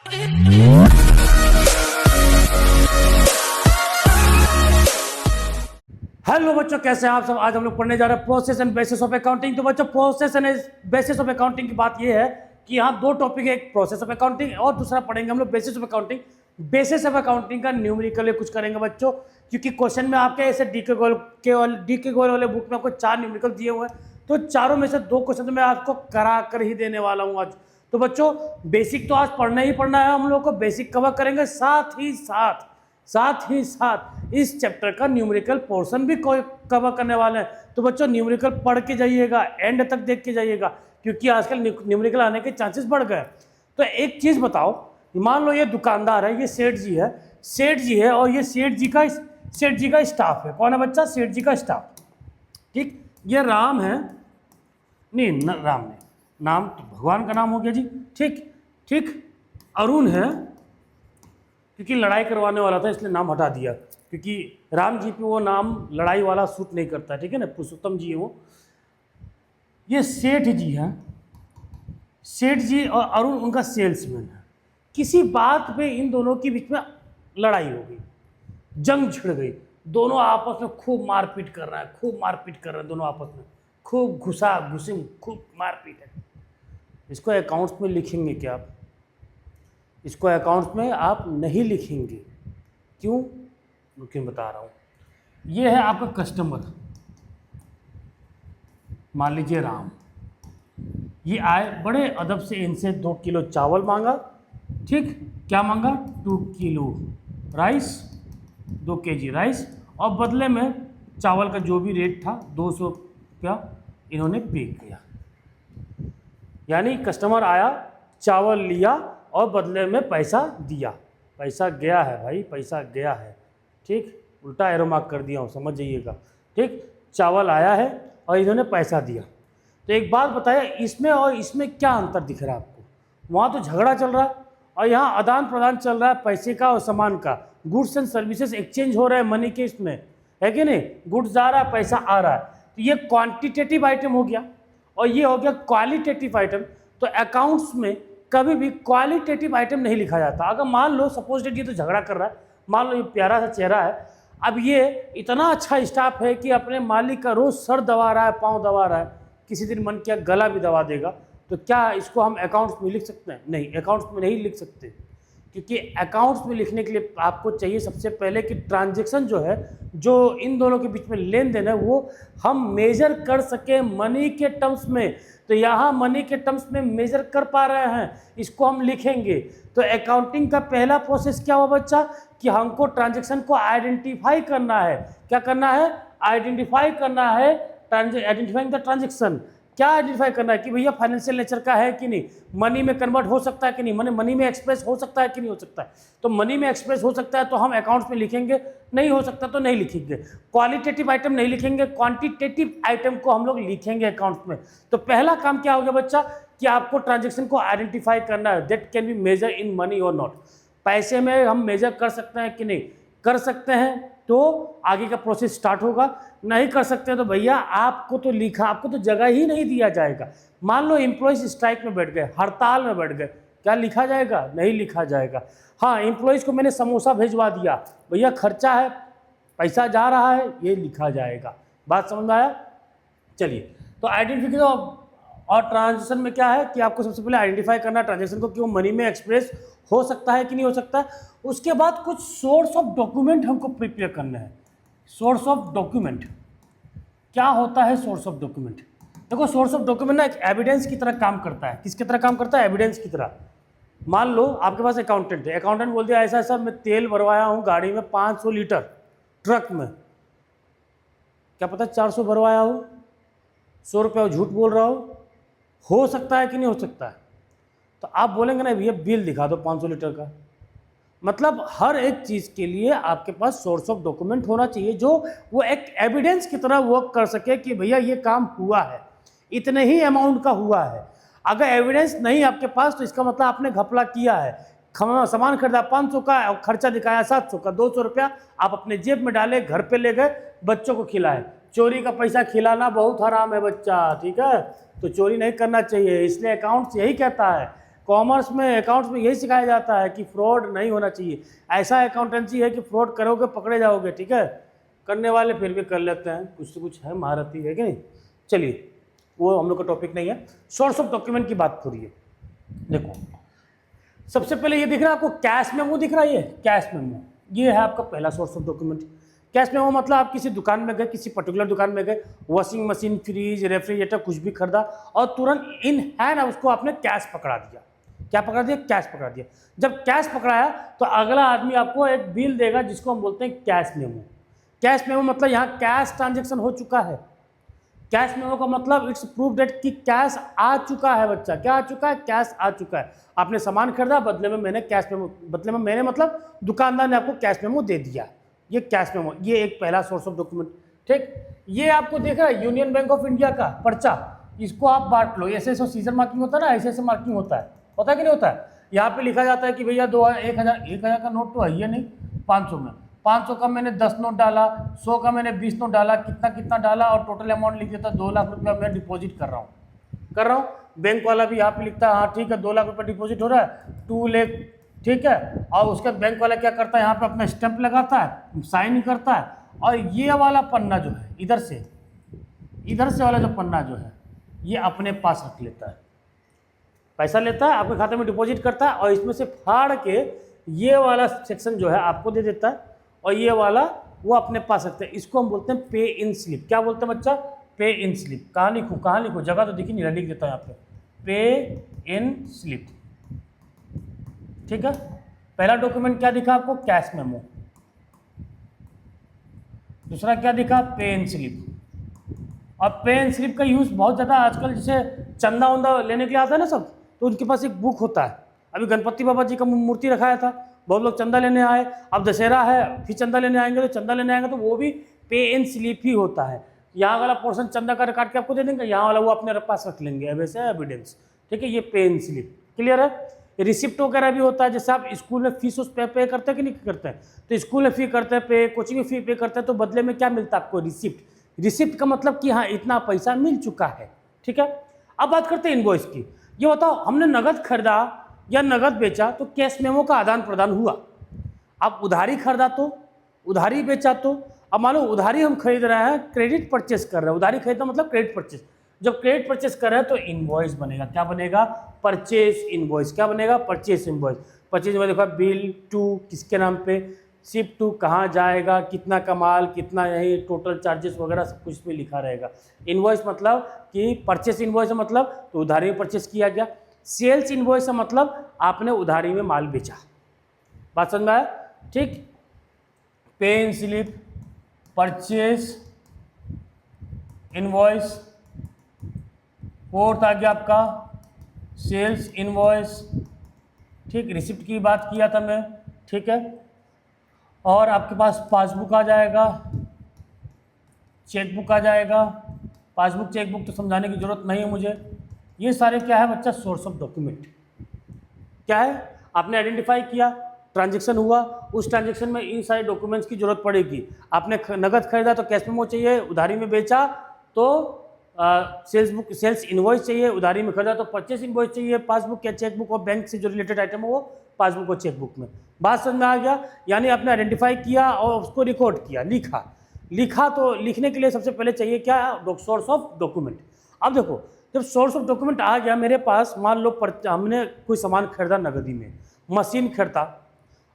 Hello बच्चों, कैसे हैं आप सब। आज हम लोग पढ़ने जा रहे हैं process and bases of accounting. तो बच्चों, process and bases of accounting की बात यह है कि यहाँ दो टॉपिक है, एक प्रोसेस ऑफ अकाउंटिंग और दूसरा पढ़ेंगे हम लोग basis of accounting. Basis of accounting का न्यूमेरिकल कुछ करेंगे बच्चों, क्योंकि क्वेश्चन में आपके ऐसे डी के गोल वाले बुक में आपको 4 न्यूमेरिकल दिए हुए हैं, तो चारों में से 2 क्वेश्चन तो मैं आपको करा कर ही देने वाला हूँ आज। तो बच्चों, बेसिक तो आज पढ़ना ही पढ़ना है, हम लोग को बेसिक कवर करेंगे, साथ ही साथ इस चैप्टर का न्यूमेरिकल पोर्शन भी कवर करने वाले हैं। तो बच्चों, न्यूमेरिकल पढ़ के जाइएगा, एंड तक देख के जाइएगा, क्योंकि आजकल न्यूमेरिकल आने के चांसेस बढ़ गए। तो एक चीज़ बताओ, मान लो ये दुकानदार है, ये सेठ जी है और ये सेठ जी का स्टाफ है। कौन है बच्चा? सेठ जी का स्टाफ। ठीक, ये राम है, नहीं राम नहीं, नाम तो भगवान का नाम हो गया जी। ठीक, अरुण है, क्योंकि लड़ाई करवाने वाला था इसलिए नाम हटा दिया, क्योंकि राम जी पे वो नाम लड़ाई वाला सूट नहीं करता। ठीक है ना, पुरुषोत्तम जी है वो। ये सेठ जी हैं, सेठ जी और अरुण उनका सेल्समैन है। किसी बात पे इन दोनों के बीच में लड़ाई हो गई, जंग छिड़ गई, दोनों आपस में खूब मारपीट कर रहे हैं दोनों आपस में, खूब घुसिम खूब मारपीट है। इसको अकाउंट्स में लिखेंगे क्या आप? इसको अकाउंट्स में आप नहीं लिखेंगे। क्यों? क्यों बता रहा हूँ। ये है आपका कस्टमर, मान लीजिए राम, ये आए, बड़े अदब से इनसे 2 किलो चावल मांगा। ठीक, क्या मांगा? 2 किलो राइस, 2 केजी राइस, और बदले में चावल का जो भी रेट था 200 रुपया इन्होंने पे किया। यानी कस्टमर आया, चावल लिया और बदले में पैसा दिया। पैसा गया है भाई, पैसा गया है। ठीक, उल्टा एरो मार्क कर दिया हूँ, समझ जाइएगा। ठीक, चावल आया है और इन्होंने पैसा दिया। तो एक बात बताया, इसमें और इसमें क्या अंतर दिख रहा है आपको? वहाँ तो झगड़ा चल रहा है और यहाँ आदान प्रदान चल रहा है पैसे का और सामान का। गुड्स एंड सर्विसेज एक्सचेंज हो रहा है मनी के, इसमें है कि नहीं? गुड्स जा रहा है, पैसा आ रहा है। तो ये क्वान्टिटेटिव आइटम हो गया और ये हो गया क्वालिटेटिव आइटम। तो अकाउंट्स में कभी भी क्वालिटेटिव आइटम नहीं लिखा जाता। अगर मान लो सपोज डेट ये तो झगड़ा कर रहा है, मान लो ये प्यारा सा चेहरा है, अब ये इतना अच्छा स्टाफ है कि अपने मालिक का रोज सर दबा रहा है, पाँव दबा रहा है, किसी दिन मन किया गला भी दबा देगा। तो क्या इसको हम अकाउंट्स में लिख सकते हैं? नहीं, अकाउंट्स में नहीं लिख सकते, क्योंकि अकाउंट्स में लिखने के लिए आपको चाहिए सबसे पहले कि ट्रांजैक्शन जो है, जो इन दोनों के बीच में लेन देन है, वो हम मेजर कर सके मनी के टर्म्स में। तो यहाँ मनी के टर्म्स में मेजर कर पा रहे हैं, इसको हम लिखेंगे। तो अकाउंटिंग का पहला प्रोसेस क्या हुआ बच्चा, कि हमको ट्रांजैक्शन को आइडेंटिफाई करना है। क्या करना है? आइडेंटिफाई करना है, आइडेंटिफाइंग द ट्रांजैक्शन। क्या आइडेंटिफाई करना है कि भैया फाइनेंशियल नेचर का है कि नहीं, मनी में कन्वर्ट हो सकता है कि नहीं, मनी में एक्सप्रेस हो सकता है कि नहीं हो सकता है। तो मनी में एक्सप्रेस हो सकता है तो हम अकाउंट्स में लिखेंगे, नहीं हो सकता तो नहीं लिखेंगे। क्वालिटेटिव आइटम नहीं लिखेंगे, क्वांटिटेटिव आइटम को हम लोग लिखेंगे अकाउंट्स में। तो पहला काम क्या हो गया बच्चा, कि आपको ट्रांजेक्शन को आइडेंटिफाई करना है, that can be measure in money और नॉट। पैसे में हम मेजर कर सकते हैं कि नहीं कर सकते हैं, तो आगे का प्रोसेस स्टार्ट होगा। नहीं कर सकते तो भैया आपको तो जगह ही नहीं दिया जाएगा। मान लो एम्प्लॉयज स्ट्राइक में बैठ गए, हड़ताल में बैठ गए, क्या लिखा जाएगा? नहीं लिखा जाएगा। हाँ, एम्प्लॉयज को मैंने समोसा भेजवा दिया, भैया खर्चा है, पैसा जा रहा है, ये लिखा जाएगा। बात समझ में आया? चलिए, तो आइडेंटिफिकेशन और ट्रांजेक्शन में क्या है कि आपको सबसे पहले आइडेंटिफाई करना है ट्रांजेक्शन को, कि वो मनी में एक्सप्रेस हो सकता है कि नहीं हो सकता है। उसके बाद कुछ सोर्स ऑफ डॉक्यूमेंट हमको प्रिपेयर करने हैं। सोर्स ऑफ डॉक्यूमेंट क्या होता है? सोर्स ऑफ डॉक्यूमेंट, देखो सोर्स ऑफ डॉक्यूमेंट ना एक एविडेंस की तरह काम करता है। किसकी तरह काम करता है? एविडेंस की तरह। मान लो आपके पास अकाउंटेंट है, अकाउंटेंट बोल दिया ऐसा ऐसा मैं तेल भरवाया हूँ गाड़ी में 500 लीटर ट्रक में, क्या पता 400 भरवाया हो, 100 रुपया झूठ बोल रहा हो सकता है कि नहीं हो सकता है? तो आप बोलेंगे ना भैया बिल दिखा दो 500 लीटर का। मतलब हर एक चीज़ के लिए आपके पास सोर्स ऑफ डॉक्यूमेंट होना चाहिए, जो वो एक एविडेंस की तरह वर्क कर सके कि भैया ये काम हुआ है, इतने ही अमाउंट का हुआ है। अगर एविडेंस नहीं आपके पास तो इसका मतलब आपने घपला किया है। सामान खरीदा 500 का और खर्चा दिखाया 700 का, 200 रुपया आप अपने जेब में डाले, घर पे ले गए, बच्चों को खिलाए। चोरी का पैसा खिलाना बहुत हराम है बच्चा, ठीक है? तो चोरी नहीं करना चाहिए। इसलिए अकाउंट्स यही कहता है कॉमर्स में अकाउंट्स में यही सिखाया जाता है कि फ्रॉड नहीं होना चाहिए। ऐसा अकाउंटेंसी है कि फ्रॉड करोगे पकड़े जाओगे, ठीक है। करने वाले फिर भी कर लेते हैं, कुछ तो कुछ है महारथी, है कि नहीं। चलिए वो हम लोग का टॉपिक नहीं है। सोर्स ऑफ डॉक्यूमेंट की बात हो रही है। देखो सबसे पहले ये दिख रहा है आपको, कैश मेमो दिख रहा है, ये कैश मेमो, ये है आपका पहला source of document. Cash memo मतलब आप किसी दुकान में गए, किसी पर्टिकुलर दुकान में गए, वॉशिंग मशीन, फ्रिज, रेफ्रिजरेटर कुछ भी खरीदा और तुरंत इन हैंड उसको आपने कैश पकड़ा दिया। क्या पकड़ा दिया? कैश पकड़ा दिया। जब कैश पकड़ाया तो अगला आदमी आपको एक बिल देगा जिसको हम बोलते हैं कैश मेमो। कैश मेमो मतलब यहाँ कैश ट्रांजेक्शन हो चुका है। कैश मेमो का मतलब इट्स प्रूफ डेट कि कैश आ चुका है बच्चा। क्या आ चुका है? कैश आ चुका है। आपने सामान खरीदा, बदले में मैंने कैश मेमो, बदले में मैंने मतलब दुकानदार ने आपको कैश मेमो दे दिया। ये कैश मेमो, ये एक पहला सोर्स ऑफ डॉक्यूमेंट, ठीक। ये आपको देख रहा है यूनियन बैंक ऑफ इंडिया का पर्चा, इसको आप बांट लो। ऐसे ऐसे सीजर मार्किंग होता है ना, ऐसे ऐसे मार्किंग होता है कि नहीं होता है। यहाँ पे लिखा जाता है कि भैया 1000 का नोट तो है ही नहीं, 500 में, 500 का मैंने 10 नोट डाला, 100 का मैंने 20 नोट डाला, कितना कितना डाला और टोटल अमाउंट लिख देता 2 लाख रुपया मैं डिपॉजिट कर रहा हूँ। बैंक वाला भी यहाँ पे लिखता है हाँ ठीक है 2 लाख रुपया डिपॉजिट हो रहा है, 2 लाख, ठीक है। और उसके बैंक वाला क्या करता है, यहाँ पे अपना स्टैंप लगाता है, साइन करता है, और ये वाला पन्ना जो है इधर से वाला जो पन्ना जो है ये अपने पास रख लेता है। पैसा लेता है, आपके खाते में डिपॉजिट करता है और इसमें से फाड़ के ये वाला सेक्शन जो है आपको दे देता है और ये वाला वो अपने पास रखते हैं। इसको हम बोलते हैं पे इन स्लिप। क्या बोलते हैं बच्चा? पे इन स्लिप। कहाँ लिखूँ? जगह तो दिखी नहीं, लिख देता है यहाँ पे, पे इन स्लिप, ठीक है। पहला डॉक्यूमेंट क्या दिखा आपको? Cash memo. दूसरा क्या दिखा? पे इन स्लिप। और पे इन स्लिप का यूज़ बहुत ज़्यादा आजकल, जैसे चंदा वंदा लेने के लिए आता है ना सब, तो उनके पास एक बुक होता है। अभी गणपति बाबा जी का मूर्ति रखाया था, बहुत लोग चंदा लेने आए, अब दशहरा है फिर चंदा लेने आएंगे, तो वो भी पे इन स्लिप ही होता है। यहाँ वाला पोर्शन चंदा का काट के आपको दे देंगे, यहाँ वाला वो अपने पास रख लेंगे वैसे एविडेंस, ठीक है। ये पे इन स्लिप क्लियर है। रिसिप्ट वगैरह भी होता है, जैसे आप स्कूल में फीस उस पे करते हैं कि नहीं करते हैं, तो स्कूल में फी करते हैं पे, कोचिंग में फी पे करते हैं, तो बदले में क्या मिलता है आपको? रिसिप्ट। रिसिप्ट का मतलब कि हाँ इतना पैसा मिल चुका है, ठीक है। अब बात करते हैं इनवॉइस की। ये बताओ हमने नगद खरीदा या नगद बेचा तो कैश मेमो का आदान प्रदान हुआ। अब उधारी खरीदा तो, उधारी बेचा तो, अब मान लो उधारी हम खरीद रहे हैं, क्रेडिट परचेस कर रहे हैं, उधारी खरीदना मतलब क्रेडिट परचेस। जब क्रेडिट परचेस कर रहे हैं तो इनवॉइस बनेगा। क्या बनेगा? Purchase invoice. क्या बनेगा? Purchase invoice. परचेस में देखो बिल टू किसके नाम पे, शिप टू कहाँ जाएगा, कितना का माल, कितना यही टोटल चार्जेस वगैरह सब कुछ में लिखा रहेगा। इनवॉइस मतलब कि परचेस इनवॉइस मतलब तो उधारी में परचेस किया गया। सेल्स इनवॉइस मतलब आपने उधारी में माल बेचा। बात समझ में आया? ठीक। पे इन स्लिप, परचेस इनवॉइस, फोर्थ आ गया आपका सेल्स इनवॉइस, ठीक। रिसिप्ट की बात किया था मैं, ठीक है। और आपके पास पासबुक आ जाएगा, चेकबुक आ जाएगा। पासबुक चेकबुक तो समझाने की ज़रूरत नहीं है मुझे। ये सारे क्या है बच्चा? Source of document. क्या है? आपने आइडेंटिफाई किया, ट्रांजैक्शन हुआ, उस ट्रांजैक्शन में इन सारे डॉक्यूमेंट्स की जरूरत पड़ेगी। आपने नगद खरीदा तो कैश मेमो चाहिए, उधारी में बेचा तो सेल्स इनवॉइस चाहिए, उधारी में खरीदा तो परचेस इनवॉइस चाहिए, पासबुक या चेकबुक और बैंक से जो रिलेटेड आइटम है वो पासबुक और चेकबुक में। बात समझ में आ गया? यानी आपने आइडेंटिफाई किया और उसको रिकॉर्ड किया, लिखा तो लिखने के लिए सबसे पहले चाहिए क्या? Source of document. अब देखो जब सोर्स ऑफ डॉक्यूमेंट आ गया मेरे पास, मान लो हमने कोई सामान खरीदा नगदी में, मशीन खरीदा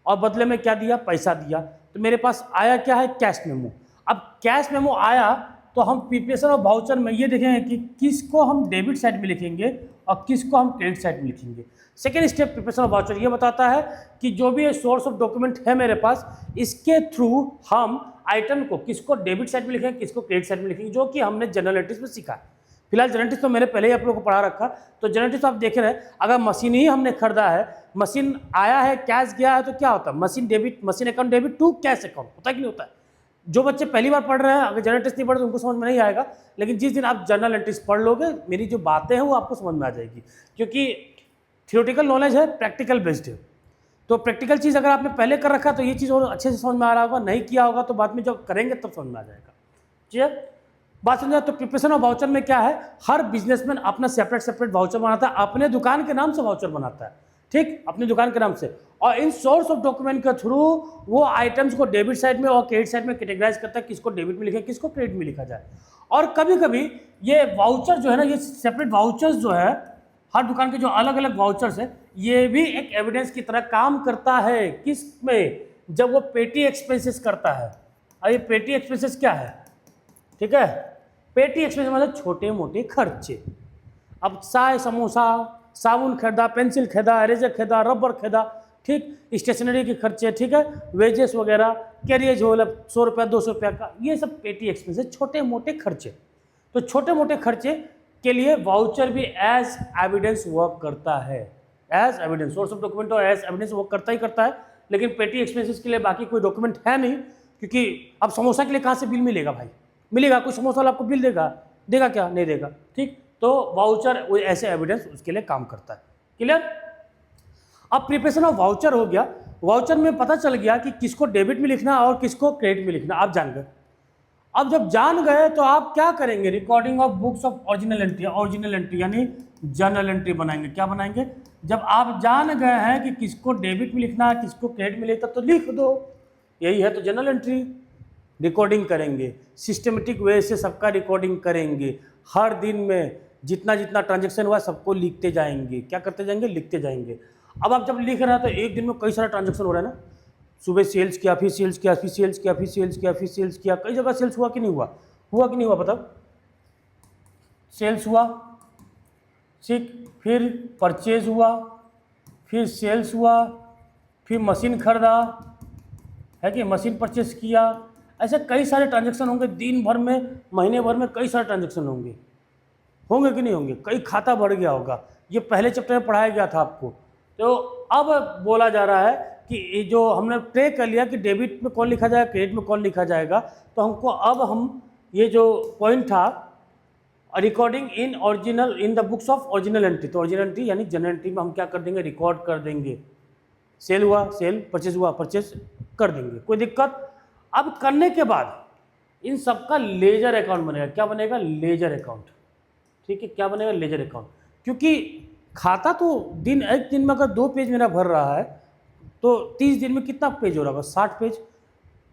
और बदले में क्या दिया? पैसा दिया, तो मेरे पास आया क्या है? Cash memo. अब कैश मेमो आया तो हम प्रिपरेशन ऑफ वाउचर में ये देखेंगे कि किसको हम डेबिट साइड में लिखेंगे और किसको हम क्रेडिट साइड में लिखेंगे। Second step preparation of voucher ये बताता है कि जो भी सोर्स ऑफ डॉक्यूमेंट है मेरे पास, इसके थ्रू हम आइटम को किसको डेबिट साइड में लिखेंगे, किसको क्रेडिट साइड में लिखेंगे, जो कि हमने जनरल एंट्रीज में सीखा है। फिलहाल जनरल एंट्रीज तो मैंने पहले ही आप लोगों को पढ़ा रखा, तो जनरल एंट्रीज तो आप देख रहे हैं। अगर मशीन ही हमने खरीदा है, मशीन आया है, कैश गया है, तो क्या होता है? Machine account debit to cash account, होता है कि नहीं होता है? जो बच्चे पहली बार पढ़ रहे हैं, अगर जनरल एंट्रीज नहीं पढ़े तो उनको समझ में नहीं आएगा, लेकिन जिस दिन आप जनरल एंट्रीज पढ़ लोगे, मेरी जो बातें हैं वो आपको समझ में आ जाएगी, क्योंकि थियोरेटिकल नॉलेज है, प्रैक्टिकल बेस्ड है। तो प्रैक्टिकल चीज़ अगर आपने पहले कर रखा तो ये चीज़ और अच्छे से समझ में आ रहा होगा, नहीं किया होगा तो बाद में जब करेंगे तब समझ में आ जाएगा। ठीक है। बात समझा। तो प्रिपरेशन ऑफ वाउचर में क्या है, हर बिजनेसमैन अपना सेपरेट सेपरेट वाउचर बनाता है, अपने दुकान के नाम से वाउचर बनाता है, ठीक, अपनी दुकान के नाम से। और इन सोर्स ऑफ डॉक्यूमेंट के थ्रू वो आइटम्स को डेबिट साइड में और क्रेडिट साइड में कैटेगराइज करता है, किसको डेबिट में लिखे, किसको क्रेडिट में लिखा जाए। और कभी कभी ये वाउचर जो है ना, ये सेपरेट वाउचर्स जो है, हर दुकान के जो अलग अलग वाउचर्स है, ये भी एक एविडेंस की तरह काम करता है। किस में, जब वो पेटी एक्सपेंसेस करता है। और ये पेटी एक्सपेंसेस क्या है, ठीक है, पेटी एक्सपेंसेस मतलब छोटे मोटे खर्चे। अब चाय, समोसा, साबुन खरीदा, पेंसिल खरीदा, इरेजर खरीदा, रबर खरीदा, ठीक, स्टेशनरी के खर्चे, ठीक है, वेजेस वगैरह, कैरियज हो 100 रुपया 200 रुपया का, ये सब पेटी एक्सपेंसेस, छोटे मोटे खर्चे। तो छोटे मोटे खर्चे के लिए वाउचर भी एज एविडेंस वर्क करता है, as evidence, source of document और एज एविडेंस वर्क करता ही करता है। लेकिन पेटी एक्सपेंसेस के लिए बाकी कोई डॉक्यूमेंट है नहीं, क्योंकि अब समोसा के लिए कहाँ से बिल मिलेगा भाई, मिलेगा, कोई समोसा वाला आपको बिल देगा, देगा क्या, नहीं देगा, ठीक। तो वाउचर ऐसे एविडेंस उसके लिए काम करता है। क्लियर। अब प्रिपरेशन ऑफ वाउचर हो गया, वाउचर में पता चल गया कि किसको डेबिट में लिखना और किसको क्रेडिट में लिखना, आप जान गए। अब जब जान गए तो आप क्या करेंगे, recording of books of original entry, original entry यानी जर्नल एंट्री बनाएंगे। क्या बनाएंगे, जब आप जान गए हैं कि किसको डेबिट में लिखना है, किसको क्रेडिट में लिखना, तो लिख दो, यही है तो जर्नल एंट्री। रिकॉर्डिंग करेंगे, सिस्टमेटिक वे से सबका रिकॉर्डिंग करेंगे, हर दिन में जितना जितना ट्रांजैक्शन हुआ सबको लिखते जाएंगे। क्या करते जाएंगे, लिखते जाएंगे। अब आप जब लिख रहे हैं तो एक दिन में कई सारे ट्रांजैक्शन हो रहा है ना, सुबह सेल्स किया, फिर सेल्स किया, फिर सेल्स किया, फिर सेल्स किया, फिर सेल्स किया, कई जगह सेल्स हुआ कि नहीं हुआ, हुआ कि नहीं हुआ, बताओ। सेल्स हुआ, ठीक, फिर परचेज हुआ, फिर सेल्स हुआ, फिर मशीन खरीदा, है कि मशीन परचेज किया, ऐसे कई सारे ट्रांजैक्शन होंगे दिन भर में, महीने भर में कई सारे ट्रांजैक्शन होंगे, होंगे कि नहीं होंगे, कई खाता बढ़ गया होगा। ये पहले चैप्टर में पढ़ाया गया था आपको। तो अब बोला जा रहा है कि ये जो हमने तय कर लिया कि डेबिट में कौन लिखा जाएगा, क्रेडिट में कौन लिखा जाएगा, तो हमको अब हम ये जो पॉइंट था recording in original in the books of original entry, तो ओरिजिनल एंट्री यानी जनरल एंट्री में हम क्या कर देंगे, रिकॉर्ड कर देंगे। सेल हुआ सेल, परचेज हुआ परचेज कर देंगे, कोई दिक्कत। अब करने के बाद इन सबका लेजर अकाउंट बनेगा। क्या बनेगा, लेजर अकाउंट, ठीक है, क्या बनेगा, लेजर अकाउंट। क्योंकि खाता तो एक दिन में अगर 2 पेज मेरा भर रहा है तो 30 दिन में कितना पेज हो रहा होगा, 60 पेज।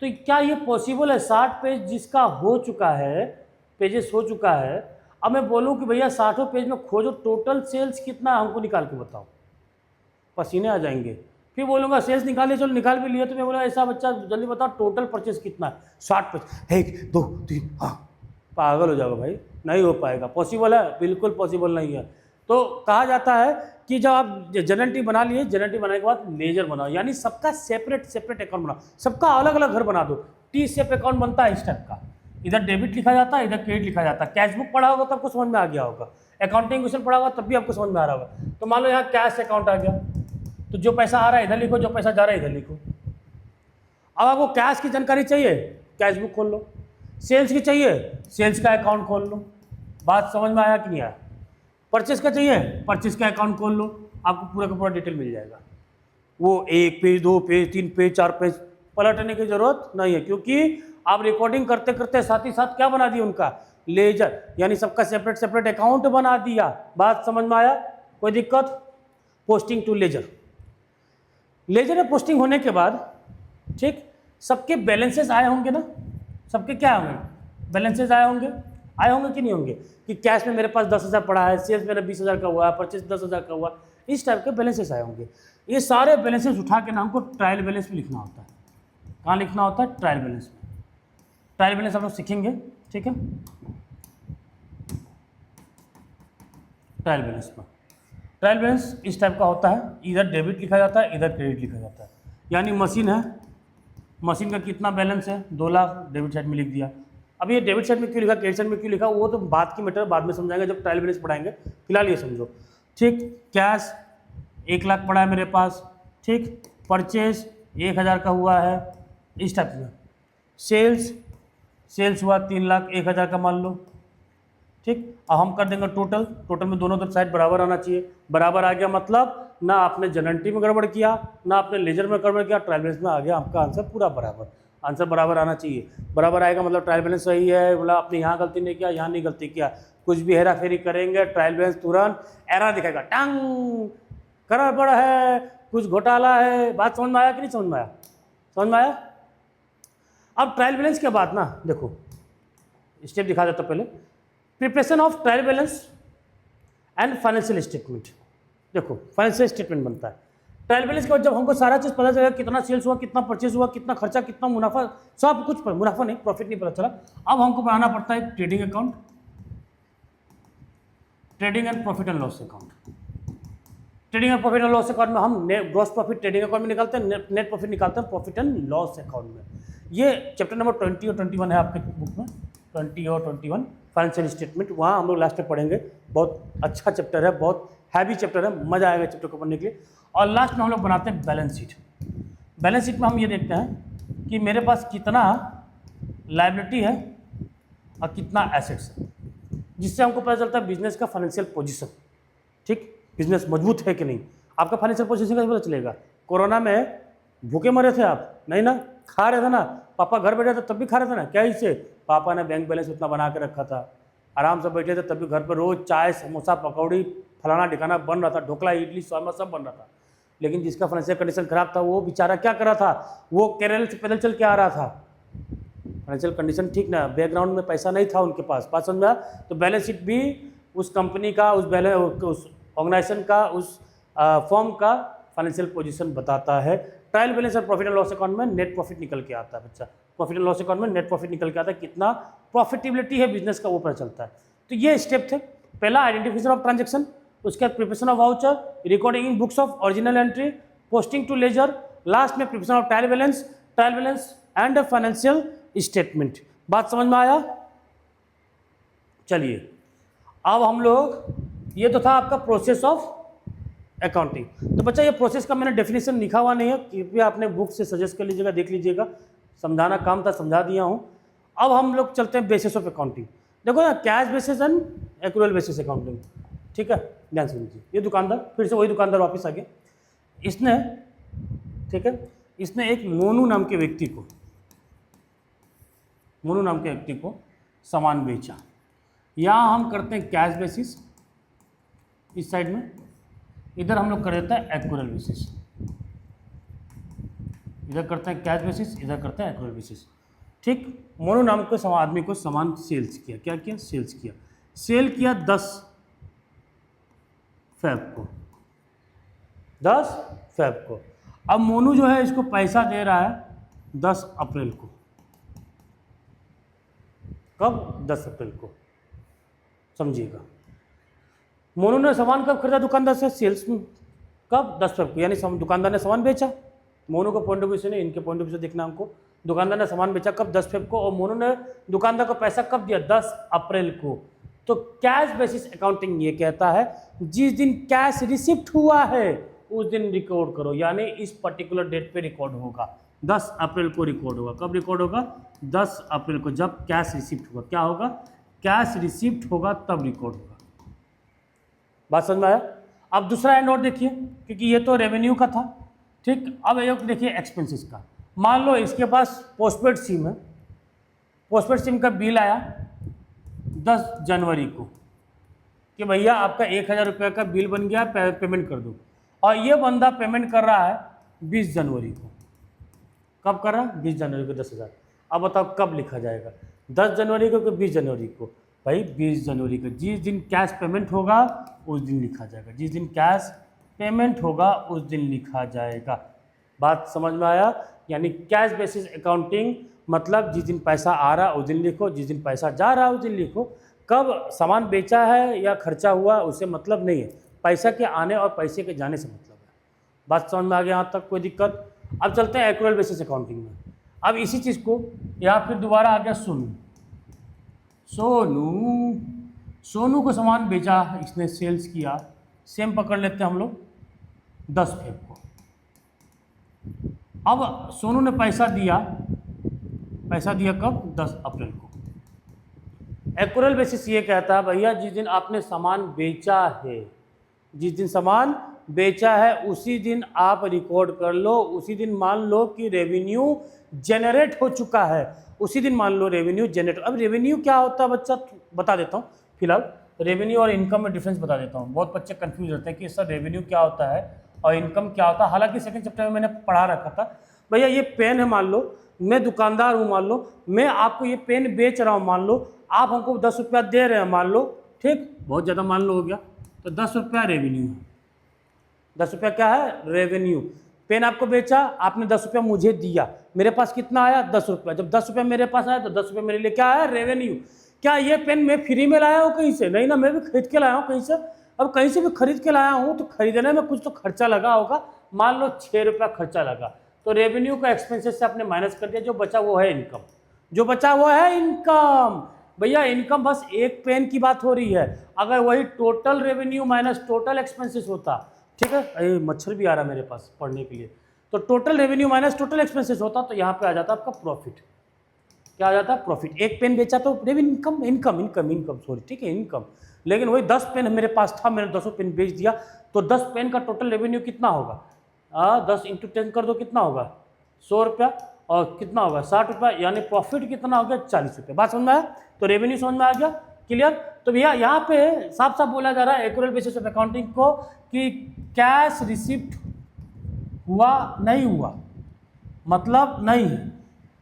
तो क्या ये पॉसिबल है, 60 पेज जिसका हो चुका है, पेजेस हो चुका है, अब मैं बोलूँ कि भैया 60 पेज में खोजो टोटल सेल्स कितना है, हमको निकाल के बताओ, पसीने आ जाएंगे। फिर बोलूँगा सेल्स निकालिए, चलो निकाल भी लिया, तो मैं बोला ऐसा बच्चा जल्दी बताओ टोटल परचेज कितना है, 60 पेज, 1 2 3, हाँ, पागल हो जाओगा भाई, नहीं हो पाएगा। पॉसिबल है, बिल्कुल पॉसिबल नहीं है। तो कहा जाता है कि जब आप जनरल एंट्री बना लिए, जनरल एंट्री बनाने के बाद लेजर बनाओ, यानी सबका सेपरेट सेपरेट अकाउंट बनाओ, सबका अलग अलग घर बना दो। टी सेप अकाउंट बनता है इस टाइप का, इधर डेबिट लिखा जाता है, इधर क्रेडिट लिखा जाता है। कैश बुक पढ़ा होगा तो आपको समझ में आ गया होगा, अकाउंटिंग क्वेश्चन पढ़ा होगा तब भी आपको समझ में आ रहा होगा। तो मान लो यहाँ कैश अकाउंट आ गया, तो जो पैसा आ रहा है इधर लिखो, जो पैसा जा रहा है इधर लिखो। अब आपको कैश की जानकारी चाहिए, कैश बुक खोल लो, सेल्स की चाहिए, सेल्स का अकाउंट खोल लो। बात समझ में आया कि नहीं आया। परचेस का चाहिए, परचेस का अकाउंट खोल लो, आपको पूरा का पूरा डिटेल मिल जाएगा। वो 1 पेज 2 पेज 3 पेज 4 पेज पलटने की जरूरत नहीं है, क्योंकि आप रिकॉर्डिंग करते करते साथ ही साथ क्या बना दिया उनका, लेजर, यानी सबका सेपरेट सेपरेट अकाउंट बना दिया। बात समझ में आया, कोई दिक्कत। पोस्टिंग टू लेजर, लेजर में पोस्टिंग होने के बाद, ठीक, सबके बैलेंसेस आए होंगे ना, सबके क्या होंगे, बैलेंसेस आए होंगे कि नहीं होंगे, कि कैश में मेरे पास 10,000 पड़ा है, सेल्स मेरा 20,000 का हुआ है, परचेस 10,000 का हुआ, इस टाइप के बैलेंसेस आए होंगे। ये सारे बैलेंसेस उठा के ना हमको ट्रायल बैलेंस में लिखना होता है। कहाँ लिखना होता है, ट्रायल बैलेंस में। ट्रायल बैलेंस हम लोग सीखेंगे, ठीक है, ट्रायल बैलेंस में। ट्रायल बैलेंस इस टाइप का होता है, इधर डेबिट लिखा जाता है, इधर क्रेडिट लिखा जाता है। यानी मशीन है, मशीन का कितना बैलेंस है, 2 लाख, डेबिट साइड में लिख दिया। अब ये डेबिट साइड में क्यों लिखा, क्रेडिट साइड में क्यों लिखा, वो तो बात की मैटर बाद में समझाएंगे जब ट्रायल बैलेंस पढ़ाएंगे। फिलहाल ये समझो, ठीक, कैश 1 लाख पड़ा है मेरे पास, ठीक, परचेज 1,000 का हुआ है, इस टाइप में। सेल्स हुआ 3 लाख 1,000 का मान लो, ठीक। अब हम कर देंगे टोटल, टोटल में दोनों तरफ साइड बराबर आना चाहिए। बराबर आ गया मतलब ना आपने जनरल एंट्री में गड़बड़ किया, ना आपने लेजर में गड़बड़ किया, ट्रायल बैलेंस में आ गया आपका आंसर पूरा बराबर। आंसर बराबर आना चाहिए। बराबर आएगा मतलब ट्रायल बैलेंस सही है, मतलब आपने यहाँ गलती नहीं किया, यहाँ नहीं गलती किया। कुछ भी हेरा फेरी करेंगे ट्रायल बैलेंस तुरंत एरर दिखाएगा, टंग गड़बड़ है, कुछ घोटाला है। बात समझ में आया कि नहीं समझ में आया? समझ में आया? अब ट्रायल बैलेंस के बाद ना देखो स्टेप दिखा देता पहले, preparation of trial balance and financial statement. देखो फाइनेंशियल स्टेटमेंट बनता है ट्रायल बैलेंस के बाद, जब हमको सारा चीज़ पता चलेगा, कितना सेल्स हुआ, कितना परचेज हुआ, कितना खर्चा, कितना मुनाफा, सब कुछ पर मुनाफा नहीं, प्रॉफिट नहीं पता चला। अब हमको बनाना पड़ता है trading account, trading and profit and loss account. Trading and profit and loss account में हम ग्रॉस प्रॉफिट ट्रेडिंग अकाउंट में निकालते हैं, नेट प्रॉफिट निकालते हैं प्रॉफिट एंड लॉस अकाउंट में। ये चैप्टर नंबर 20 और 21 है आपके बुक में, 20 और 21 फाइनेंशियल स्टेटमेंट, वहाँ हम लोग लास्ट में पढ़ेंगे। बहुत अच्छा चैप्टर है, बहुत हैवी चैप्टर है, मजा आएगा चैप्टर को पढ़ने के लिए। और लास्ट में हम लोग बनाते हैं बैलेंस शीट। बैलेंस शीट में हम ये देखते हैं कि मेरे पास कितना लायबिलिटी है और कितना एसेट्स है, जिससे हमको पता चलता है बिजनेस का फाइनेंशियल पोजीशन। ठीक, बिजनेस मजबूत है कि नहीं, आपका फाइनेंशियल पोजीशन कैसे पता चलेगा? कोरोना में भूखे मरे थे आप? नहीं ना, खा रहे थे ना, पापा घर बैठे थे तब भी खा रहे थे ना, क्या इससे? पापा ने बैंक बैलेंस उतना बना के रखा था, आराम से बैठे थे तब भी घर पर रोज चाय समोसा पकौड़ी फलाना ठिकाना बन रहा था, ढोकला इडली शर्मा सब बन रहा था। लेकिन जिसका फाइनेंशियल कंडीशन खराब था वो बेचारा क्या कर रहा था, वो केरल से पैदल चल के आ रहा था। फाइनेंशियल कंडीशन ठीक ना, बैकग्राउंड में पैसा नहीं था उनके पास। बात समझ में आया? तो बैलेंस शीट भी उस कंपनी का, उस ऑर्गेनाइजेशन का, उस फर्म का फाइनेंशियल पोजीशन बताता है। ट्रायल बैलेंस और प्रॉफिट एंड लॉस अकाउंट में नेट प्रॉफिट निकल के आता है बच्चा। प्रॉफिट एंड लॉस अकाउंट में नेट प्रॉफिट निकल के आता है, कितना प्रॉफिटेबिलिटी है बिजनेस का वो पता चलता है। तो ये स्टेप थे, पहला आइडेंटिफिकेशन ऑफ ट्रांजेक्शन, उसके बाद preparation of voucher, recording in books of original entry, posting to ledger, last में preparation of trial balance and financial statement. बात समझ में आया? चलिए अब हम लोग, ये तो था आपका प्रोसेस ऑफ अकाउंटिंग। तो बच्चा ये प्रोसेस का मैंने डेफिनेशन लिखा हुआ नहीं है, कृपया अपने बुक से सजेस्ट कर लीजिएगा, देख लीजिएगा, समझाना काम था समझा दिया हूँ। अब हम लोग चलते हैं बेसिस ऑफ अकाउंटिंग। देखो ना, cash basis and accrual basis accounting. ठीक है, ध्यान से लीजिए। ये दुकानदार, फिर से वही दुकानदार वापस आ गया, इसने, ठीक है, इसने एक मोनू नाम के व्यक्ति को सामान बेचा। यहाँ हम करते हैं कैश बेसिस इस साइड में, इधर हम लोग कर देते हैं एक्रूअल बेसिस। इधर करते हैं कैश बेसिस, इधर करते हैं एक्रूअल बेसिस। ठीक, मोनू नाम के आदमी को सामान सेल्स किया। क्या किया? सेल्स किया। सेल किया 10 फ़रवरी को, 10 फ़रवरी को। अब मोनू जो है इसको पैसा दे रहा है 10 अप्रैल को। कब? 10 अप्रैल को, समझिएगा। मोनू ने सामान कब खरीदा दुकानदार से? सेल्स में। कब? 10 फ़रवरी को, यानी दुकानदार ने सामान बेचा। मोनू का पॉइंट ऑफ व्यू से नहीं, इनके पॉइंट ऑफ व्यू से देखना हमको। दुकानदार ने सामान बेचा कब? 10 फ़रवरी को। और मोनू ने दुकानदार को पैसा कब दिया? 10 अप्रैल को। तो कैश बेसिस अकाउंटिंग ये कहता है जिस दिन कैश रिसिप्ट हुआ है उस दिन रिकॉर्ड करो, यानी इस पर्टिकुलर डेट पे रिकॉर्ड होगा। 10 अप्रैल को रिकॉर्ड होगा। कब रिकॉर्ड होगा? 10 अप्रैल को, जब कैश रिसिप्ट होगा। क्या होगा? कैश रिसिप्ट होगा तब रिकॉर्ड होगा। बात समझ में आया? अब दूसरा एंड और देखिए, क्योंकि ये तो रेवेन्यू का था। ठीक, अब एक देखिए एक्सपेंसेस का। मान लो इसके पास पोस्टपेड सिम है, पोस्टपेड सिम का बिल आया 10 जनवरी को कि भैया आपका 1000 रुपये का बिल बन गया, पेमेंट कर दो। और ये बंदा पेमेंट कर रहा है 20 जनवरी को। कब कर रहा है? 20 जनवरी को 10,000। अब बताओ कब लिखा जाएगा? 10 जनवरी को कि 20 जनवरी को? भाई 20 जनवरी को। जिस दिन कैश पेमेंट होगा उस दिन लिखा जाएगा। जिस दिन कैश पेमेंट होगा उस दिन लिखा जाएगा। बात समझ में आया? यानी कैश बेसिस अकाउंटिंग मतलब जिस दिन पैसा आ रहा उस दिन लिखो, जिस दिन पैसा जा रहा उस दिन लिखो। कब सामान बेचा है या खर्चा हुआ उससे मतलब नहीं है, पैसा के आने और पैसे के जाने से मतलब है। बात समझ में आ गया यहाँ तक? कोई दिक्कत? अब चलते हैं एक्रूअल बेसिस अकाउंटिंग में। अब इसी चीज़ को यहाँ फिर दोबारा आ गया सोनू को सामान बेचा, इसने सेल्स किया। सेम पकड़ लेते हैं हम लोग 10 फ़रवरी को। अब सोनू ने पैसा दिया कब? 10 अप्रैल को। एक्रूअल बेसिस ये कहता है भैया जिस दिन आपने सामान बेचा है, जिस दिन सामान बेचा है उसी दिन आप रिकॉर्ड कर लो, उसी दिन मान लो कि रेवेन्यू जनरेट हो चुका है, उसी दिन मान लो रेवेन्यू जनरेट। अब रेवेन्यू क्या होता है बच्चा, बता देता हूँ फिलहाल। रेवेन्यू और इनकम में डिफरेंस बता देता हूँ। बहुत बच्चे कंफ्यूज होते हैं कि सर रेवेन्यू क्या होता है और इनकम क्या होता है। हालांकि सेकंड चैप्टर में मैंने पढ़ा रखा था। भैया ये पेन है, मान लो मैं दुकानदार हूँ, मान लो मैं आपको ये पेन बेच रहा हूँ, मान लो आप हमको 10 रुपया दे रहे हैं, मान लो, ठीक, बहुत ज़्यादा मान लो हो गया, तो 10 रुपया रेवेन्यू है। 10 रुपया क्या है, रेवेन्यू। पेन आपको बेचा, आपने 10 रुपया मुझे दिया, मेरे पास कितना आया, 10 रुपया। जब 10 रुपया मेरे पास आया तो 10 रुपया मेरे लिए क्या आया, रेवेन्यू। क्या ये पेन मैं फ्री में लाया हूँ कहीं से? नहीं ना, मैं भी खरीद के लाया हूँ कहीं से। अब कहीं से भी खरीद के लाया हूँ तो खरीदने में कुछ तो खर्चा लगा होगा, मान लो 6 रुपया खर्चा लगा, तो रेवेन्यू का एक्सपेंसेस से आपने माइनस कर दिया, जो बचा वो है इनकम, जो बचा वो है इनकम। भैया इनकम बस एक पेन की बात हो रही है, अगर वही total revenue minus total expenses होता, ठीक है, अरे मच्छर भी आ रहा है मेरे पास पढ़ने के लिए, तो total revenue minus total expenses होता तो यहाँ पे आ जाता आपका प्रॉफिट। क्या आ जाता है, प्रॉफिट। एक पेन बेचा तो revenue income income income income sorry, ठीक है, इनकम। लेकिन वही 10 पेन मेरे पास था, मैंने 10 पेन बेच दिया, तो 10 पेन का टोटल रेवेन्यू कितना होगा, 10 × 10 कर दो, कितना होगा, 100 रुपया, और कितना होगा 60 रुपया, यानी प्रॉफिट कितना हो गया, 40 रुपये। बात समझ में आया? तो रेवेन्यू समझ में आ गया, क्लियर। तो भैया यहाँ पे साफ साफ बोला जा रहा है एक्यूरेट बेसिस ऑफ अकाउंटिंग को कि कैश रिसिप्ट हुआ नहीं हुआ, मतलब नहीं है।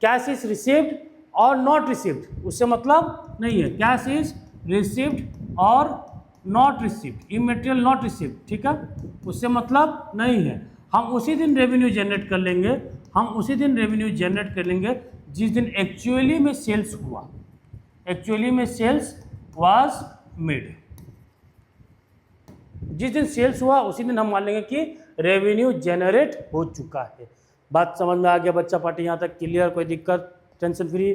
कैश इज रिसीव्ड और नॉट रिसीव्ड, उससे मतलब नहीं है। कैश इज रिसीव्ड और not received, immaterial not received, ठीक है, उससे मतलब नहीं है। हम उसी दिन रेवेन्यू जनरेट कर लेंगे, हम उसी दिन रेवेन्यू जनरेट कर लेंगे जिस दिन एक्चुअली में सेल्स हुआ, एक्चुअली में सेल्स वाज मेड। जिस दिन सेल्स हुआ उसी दिन हम मान लेंगे कि रेवेन्यू जनरेट हो चुका है। बात समझ में आ गया बच्चा पार्टी यहाँ तक क्लियर, कोई दिक्कत, टेंशन फ्री,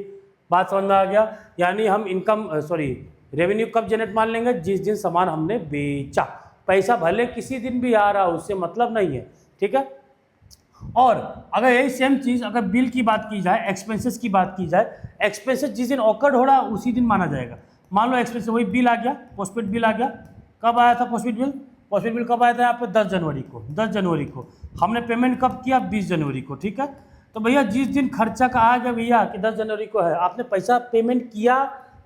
बात समझ में आ गया। यानी हम इनकम रेवेन्यू कब जनरेट मान लेंगे, जिस दिन सामान हमने बेचा। पैसा भले किसी दिन भी आ रहा हो उससे मतलब नहीं है, ठीक है। और अगर यही सेम चीज़ अगर बिल की बात की जाए, एक्सपेंसेस की बात की जाए, एक्सपेंसेस जिस दिन ऑकर्ड हो रहा है उसी दिन माना जाएगा। मान लो एक्सपेंसेस वही बिल आ गया, पोस्टपेड बिल आ गया। कब आया था पोस्टपेड बिल? पोस्टपेड बिल कब आया था यहाँ पे, 10 जनवरी को। 10 जनवरी को हमने पेमेंट कब किया, 20 जनवरी को, ठीक है। तो भैया जिस दिन खर्चा का आ गया भैया कि 10 जनवरी को है, आपने पैसा पेमेंट किया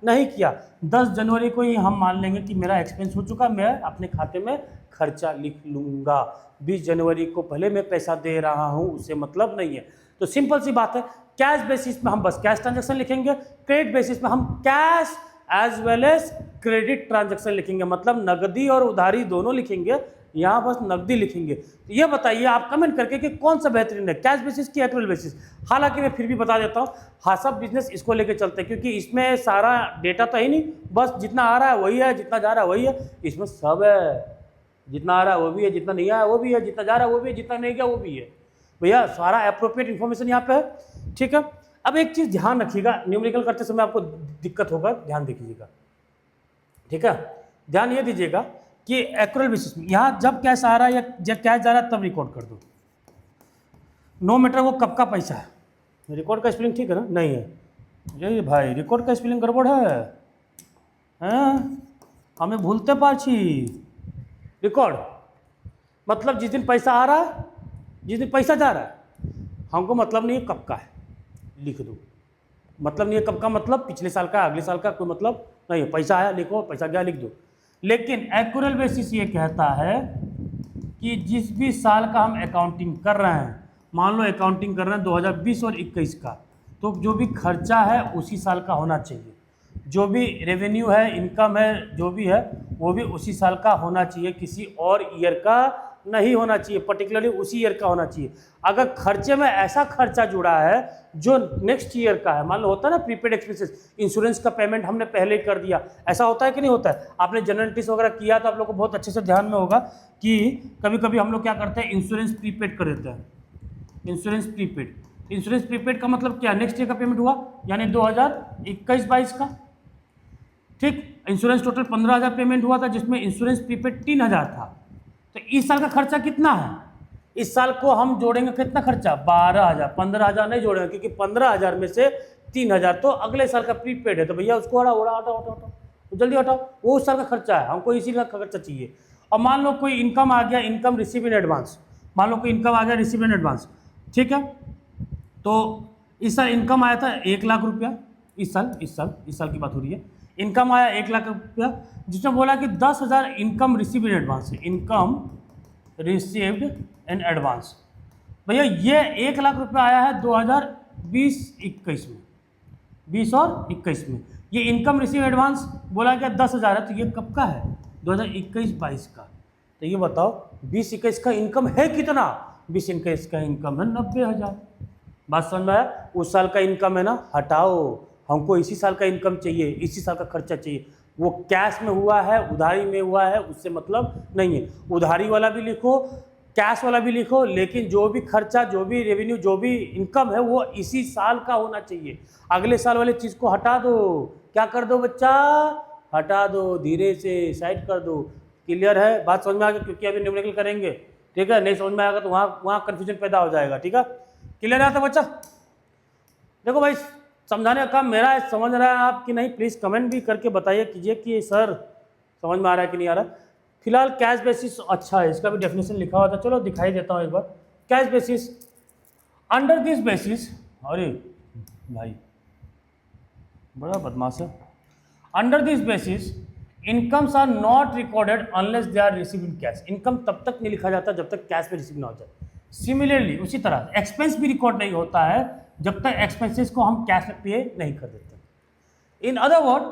नहीं किया, 10 जनवरी को ही हम मान लेंगे कि मेरा एक्सपेंस हो चुका, मैं अपने खाते में खर्चा लिख लूँगा। 20 जनवरी को भले मैं पैसा दे रहा हूँ उससे मतलब नहीं है। तो सिंपल सी बात है, कैश बेसिस में हम बस कैश ट्रांजैक्शन लिखेंगे, क्रेडिट बेसिस में हम cash as well as credit transaction लिखेंगे, मतलब नकदी और उधारी दोनों लिखेंगे, यहाँ बस नकदी लिखेंगे। तो ये बताइए आप कमेंट करके कि कौन सा बेहतरीन है, कैश बेसिस की एक्चुअल बेसिस। हालांकि मैं फिर भी बता देता हूँ, हाँ सब बिजनेस इसको लेके चलते हैं, क्योंकि इसमें सारा डेटा तो है नहीं, बस जितना आ रहा है वही है, जितना जा रहा है वही है, इसमें सब है। जितना आ रहा है वो भी है, जितना नहीं आया वो भी है, जितना जा रहा है वो भी है, जितना नहीं गया वो भी है। भैया सारा अप्रोप्रिएट इन्फॉर्मेशन यहाँ पे है, ठीक है। अब एक चीज़ ध्यान रखिएगा, न्यूमेरिकल करते समय आपको दिक्कत होगा, ध्यान दीजिएगा, ठीक है। ध्यान ये दीजिएगा कि एक्यूरेट बेसिस में यहाँ जब कैश आ रहा है या जब कैश जा रहा है तब रिकॉर्ड कर दो, नो मैटर वो कब का पैसा है। रिकॉर्ड का स्पेलिंग ठीक है ना? नहीं है ये भाई, रिकॉर्ड का स्पेलिंग गड़बड़ है, हमें भूलते पाछी। रिकॉर्ड मतलब जिस दिन पैसा आ रहा है, जिस दिन पैसा जा रहा है, हमको मतलब नहीं है कब का है, लिख दो। मतलब नहीं है कब का, मतलब पिछले साल का, अगले साल का, कोई मतलब नहीं है। पैसा आया लिखो, पैसा गया लिख दो। लेकिन एक्यूरेट बेसिस ये कहता है कि जिस भी साल का हम अकाउंटिंग कर रहे हैं, मान लो अकाउंटिंग कर रहे हैं 2020 और 21 का, तो जो भी खर्चा है उसी साल का होना चाहिए, जो भी रेवेन्यू है, इनकम है, जो भी है वो भी उसी साल का होना चाहिए, किसी और ईयर का नहीं होना चाहिए, पर्टिकुलरली उसी ईयर का होना चाहिए। अगर खर्चे में ऐसा खर्चा जुड़ा है जो नेक्स्ट ईयर का है, मान लो होता है ना प्रीपेड एक्सपेंसेस, इंश्योरेंस का पेमेंट हमने पहले ही कर दिया, ऐसा होता है कि नहीं होता है? आपने जनरल टेस्ट वगैरह किया तो आप लोग को बहुत अच्छे से ध्यान में होगा कि कभी कभी हम लोग क्या करते हैं, इंश्योरेंस प्रीपेड कर देते हैं। इंश्योरेंस प्रीपेड, इंश्योरेंस प्रीपेड का मतलब क्या, नेक्स्ट ईयर का पेमेंट हुआ, यानी 2021-22 का, ठीक। इंश्योरेंस टोटल 15,000 पेमेंट हुआ था, जिसमें इंश्योरेंस प्रीपेड 3,000 था। तो इस साल का खर्चा कितना है, इस साल को हम जोड़ेंगे कितना खर्चा, 12,000। 15,000 नहीं जोड़ेंगे, क्योंकि 15,000 में से 3,000 तो अगले साल का प्रीपेड है, तो भैया उसको हटाओ, तो जल्दी हटाओ, वो उस साल का खर्चा है, हमको इसी का खर्चा चाहिए। और मान लो कोई इनकम आ गया, इनकम रिसीव इन एडवांस, मान लो कोई इनकम आ गया रिसीव इन एडवांस, ठीक है। तो इस साल इनकम आया था 1 लाख रुपया, इस साल की बात हो रही है, इनकम आया 1 लाख रुपया, जिसमें बोला कि 10,000 इनकम रिसीव इन एडवांस है, इनकम रिसीव्ड इन एडवांस। भैया ये 1 लाख रुपया आया है 2020-21 में, 20 और 21 में। ये इनकम रिसीव एडवांस बोला गया 10,000 है, तो ये कब का है? 2021-22 का। तो ये बताओ 20-21 का इनकम है कितना? 20-21 का इनकम है 90,000। बात समझ में आया? उस साल का इनकम है ना, हटाओ, हमको इसी साल का इनकम चाहिए, इसी साल का खर्चा चाहिए। वो कैश में हुआ है, उधारी में हुआ है, उससे मतलब नहीं है। उधारी वाला भी लिखो, कैश वाला भी लिखो, लेकिन जो भी खर्चा, जो भी रेवेन्यू, जो भी इनकम है वो इसी साल का होना चाहिए। अगले साल वाले चीज़ को हटा दो। क्या कर दो बच्चा? हटा दो, धीरे से साइड कर दो। क्लियर है? बात समझ में आ गई? क्योंकि अभी न्यूमेरिकल करेंगे, ठीक है। नहीं समझ में आएगा तो वहाँ कन्फ्यूजन पैदा हो जाएगा, ठीक है। क्लियर है? तो बच्चा देखो भाई, समझाने का काम मेरा है, समझ रहा है आप कि नहीं? प्लीज़ कमेंट भी करके बताइए कीजिए कि सर समझ में आ रहा है कि नहीं आ रहा। फिलहाल कैश बेसिस अच्छा है, इसका भी डेफिनेशन लिखा हुआ था, चलो दिखाई देता हूँ एक बार। Cash basis, under this basis, अरे भाई बड़ा बदमाश है। Under this basis incomes are not recorded unless they are receive in cash. Income तब तक नहीं लिखा जाता जब तक कैश में रिसीव ना हो जाए। सिमिलरली उसी तरह एक्सपेंस भी रिकॉर्ड नहीं होता है जब तक एक्सपेंसेस को हम कैश में पे नहीं कर देते। In other word,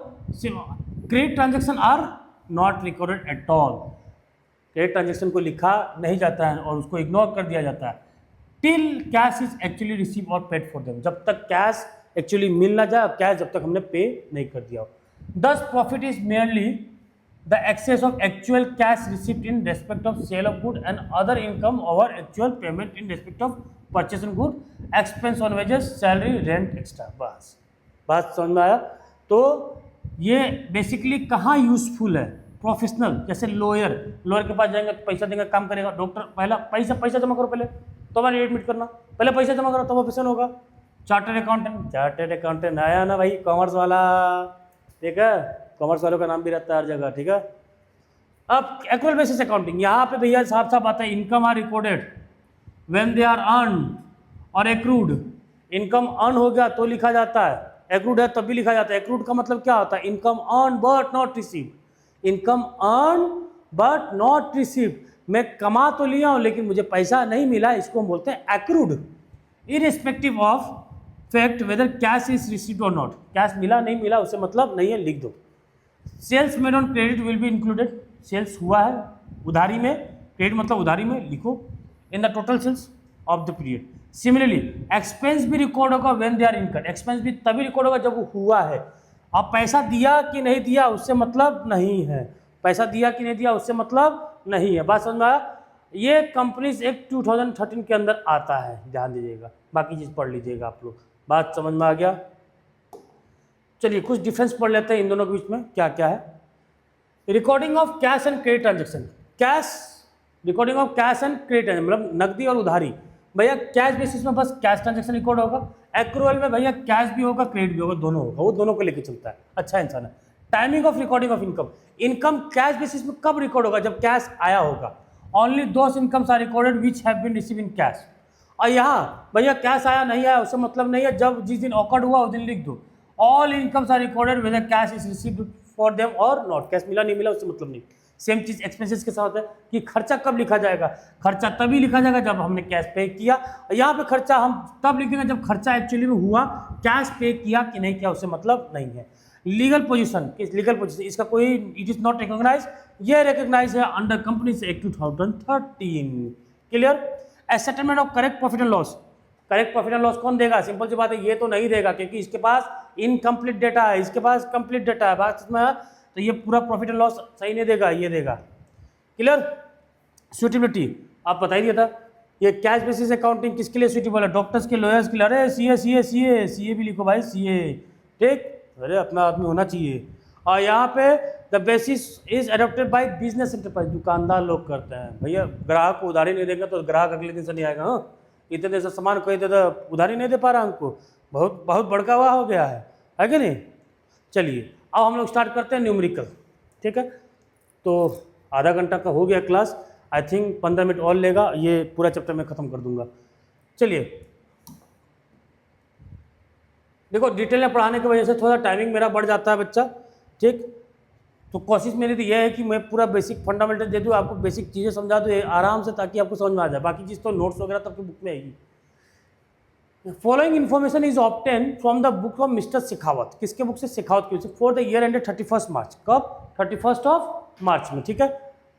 credit transaction are not recorded at all. Credit transaction को लिखा नहीं जाता है और उसको इग्नोर कर दिया जाता है till cash is actually receive और पेड फॉर देम। जब तक कैश एक्चुअली मिल ना जाए, कैश जब तक हमने पे नहीं कर दिया हो। दस profit is merely the excess of actual cash received in respect of sale of good and other income over actual payment in respect of purchase and good, expense on wages, salary, rent, extra। बस बात समझ में आया? तो ये basically कहाँ useful है? Professional, जैसे लॉयर के पास जाएंगे तो पैसा देंगे, काम करेगा। डॉक्टर पहला पैसा जमा करो, पहले तो हमारे एडमिट करना, पहले पैसा जमा करो तब ऑपरेशन होगा। चार्टर्ड अकाउंटेंट आया ना भाई, कॉमर्स वाला, ठीक है। कॉमर्स वालों का नाम भी रहता है हर जगह, ठीक है। अब एक्रुअल बेसिस अकाउंटिंग, यहाँ पे भैया साफ साफ आता है, income are recorded when they are earn और एक्रूड। इनकम अर्न हो गया तो लिखा जाता है, एक्रूड है तब भी लिखा जाता है। एक्रूड का मतलब क्या होता है? Income earn but not receive. Income earn but not receive, मैं कमा तो लिया हूँ लेकिन मुझे पैसा नहीं मिला, इसको हम बोलते हैं accrued. Irrespective of fact whether cash is received और नॉट, कैश मिला नहीं मिला उससे मतलब नहीं है, लिख दो। Sales made on credit will be included, sales हुआ है उधारी में, क्रेडिट मतलब उधारी में, लिखो in the total sales of the period. Similarly expense भी रिकॉर्ड होगा when they are incurred, expense भी तभी रिकॉर्ड होगा जब वो हुआ है। अब पैसा दिया कि नहीं दिया उससे मतलब नहीं है, पैसा दिया कि नहीं दिया उससे मतलब नहीं है। बात समझ में आया? ये कंपनीज एक्ट 2013 के अंदर आता है, ध्यान दीजिएगा, बाकी चीज़ पढ़ लीजिएगा आप लोग। बात समझ में आ गया? चलिए कुछ डिफरेंस पढ़ लेते हैं इन दोनों के बीच में क्या क्या है। Recording of cash and credit transaction, cash, recording of cash and credit मतलब नकदी और उधारी। भैया कैश बेसिस में बस कैश ट्रांजेक्शन रिकॉर्ड होगा, एक्रूअल में भैया कैश भी होगा क्रेडिट भी होगा, दोनों होगा, वो दोनों को लेके चलता है। अच्छा इंसान है। Timing of recording of income, income cash basis में कब रिकॉर्ड होगा? जब कैश आया होगा। Only those incomes are recorded which have been receive in cash. और यहाँ भैया कैश आया नहीं आया उससे मतलब नहीं है, जब जिस दिन ऑकर्ड हुआ उस दिन लिख दो। All incomes are recorded whether cash is received for them और नॉट, कैश मिला नहीं मिला उससे मतलब नहीं। सेम चीज एक्सपेंसेस के साथ है कि खर्चा कब लिखा जाएगा? खर्चा तभी लिखा जाएगा जब हमने कैश पे किया। यहाँ पे खर्चा हम तब लिखेंगे जब खर्चा एक्चुअली में हुआ, कैश पे किया कि नहीं किया उससे मतलब नहीं है। लीगल पोजीशन, लीगल पोजीशन इसका कोई, इट इज नॉट रिकॉग्नाइज, ये रिकॉग्नाइज है under companies act 2013। Clear? Settlement of correct profit and loss, correct profit and loss कौन देगा? सिंपल सी बात है, ये तो नहीं देगा क्योंकि इसके पास इनकम्प्लीट डेटा है, इसके पास कंप्लीट डेटा है। बात में तो ये पूरा प्रॉफिट एंड लॉस सही नहीं देगा, ये देगा। क्लियर? सुटेबिलिटी आप बता ही दिया था, ये कैश बेसिस अकाउंटिंग किसके लिए सुटेबल है? डॉक्टर्स के, लॉयर्स के लिए। अरे सीए भी लिखो भाई, सीए, ठीक, अरे अपना आदमी होना चाहिए। और यहाँ पे the basis is adopted by business enterprise, दुकानदार लोग करते हैं। भैया ग्राहक को उधारी नहीं देंगे तो ग्राहक अगले दिन से नहीं आएगा। हाँ, इतने देर से सामान कोई दे दो, उधारी नहीं दे पा रहा हमको, बहुत बहुत बड़का हुआ हो गया है कि नहीं? चलिए अब हम लोग स्टार्ट करते हैं न्यूमेरिकल, ठीक है। तो आधा घंटा का हो गया क्लास, आई थिंक 15 मिनट और लेगा, ये पूरा चैप्टर मैं ख़त्म कर दूंगा। चलिए देखो, डिटेल में पढ़ाने की वजह से थोड़ा टाइमिंग मेरा बढ़ जाता है बच्चा, ठीक। तो कोशिश मेरी तो यह है कि मैं पूरा बेसिक फंडामेंटल दे दूँ, आपको बेसिक चीज़ें समझा दूँ आराम से, ताकि आपको समझ में आ जाए। बाकी चीज़ तो नोट्स वगैरह तो आपकी बुक में आएगी। Following information is obtain from the book of mister Shekhawat. किसके बुक से? शेखावत की। फॉर द ईयर एंडेड 31 मार्च। कब? 31 मार्च में, ठीक है,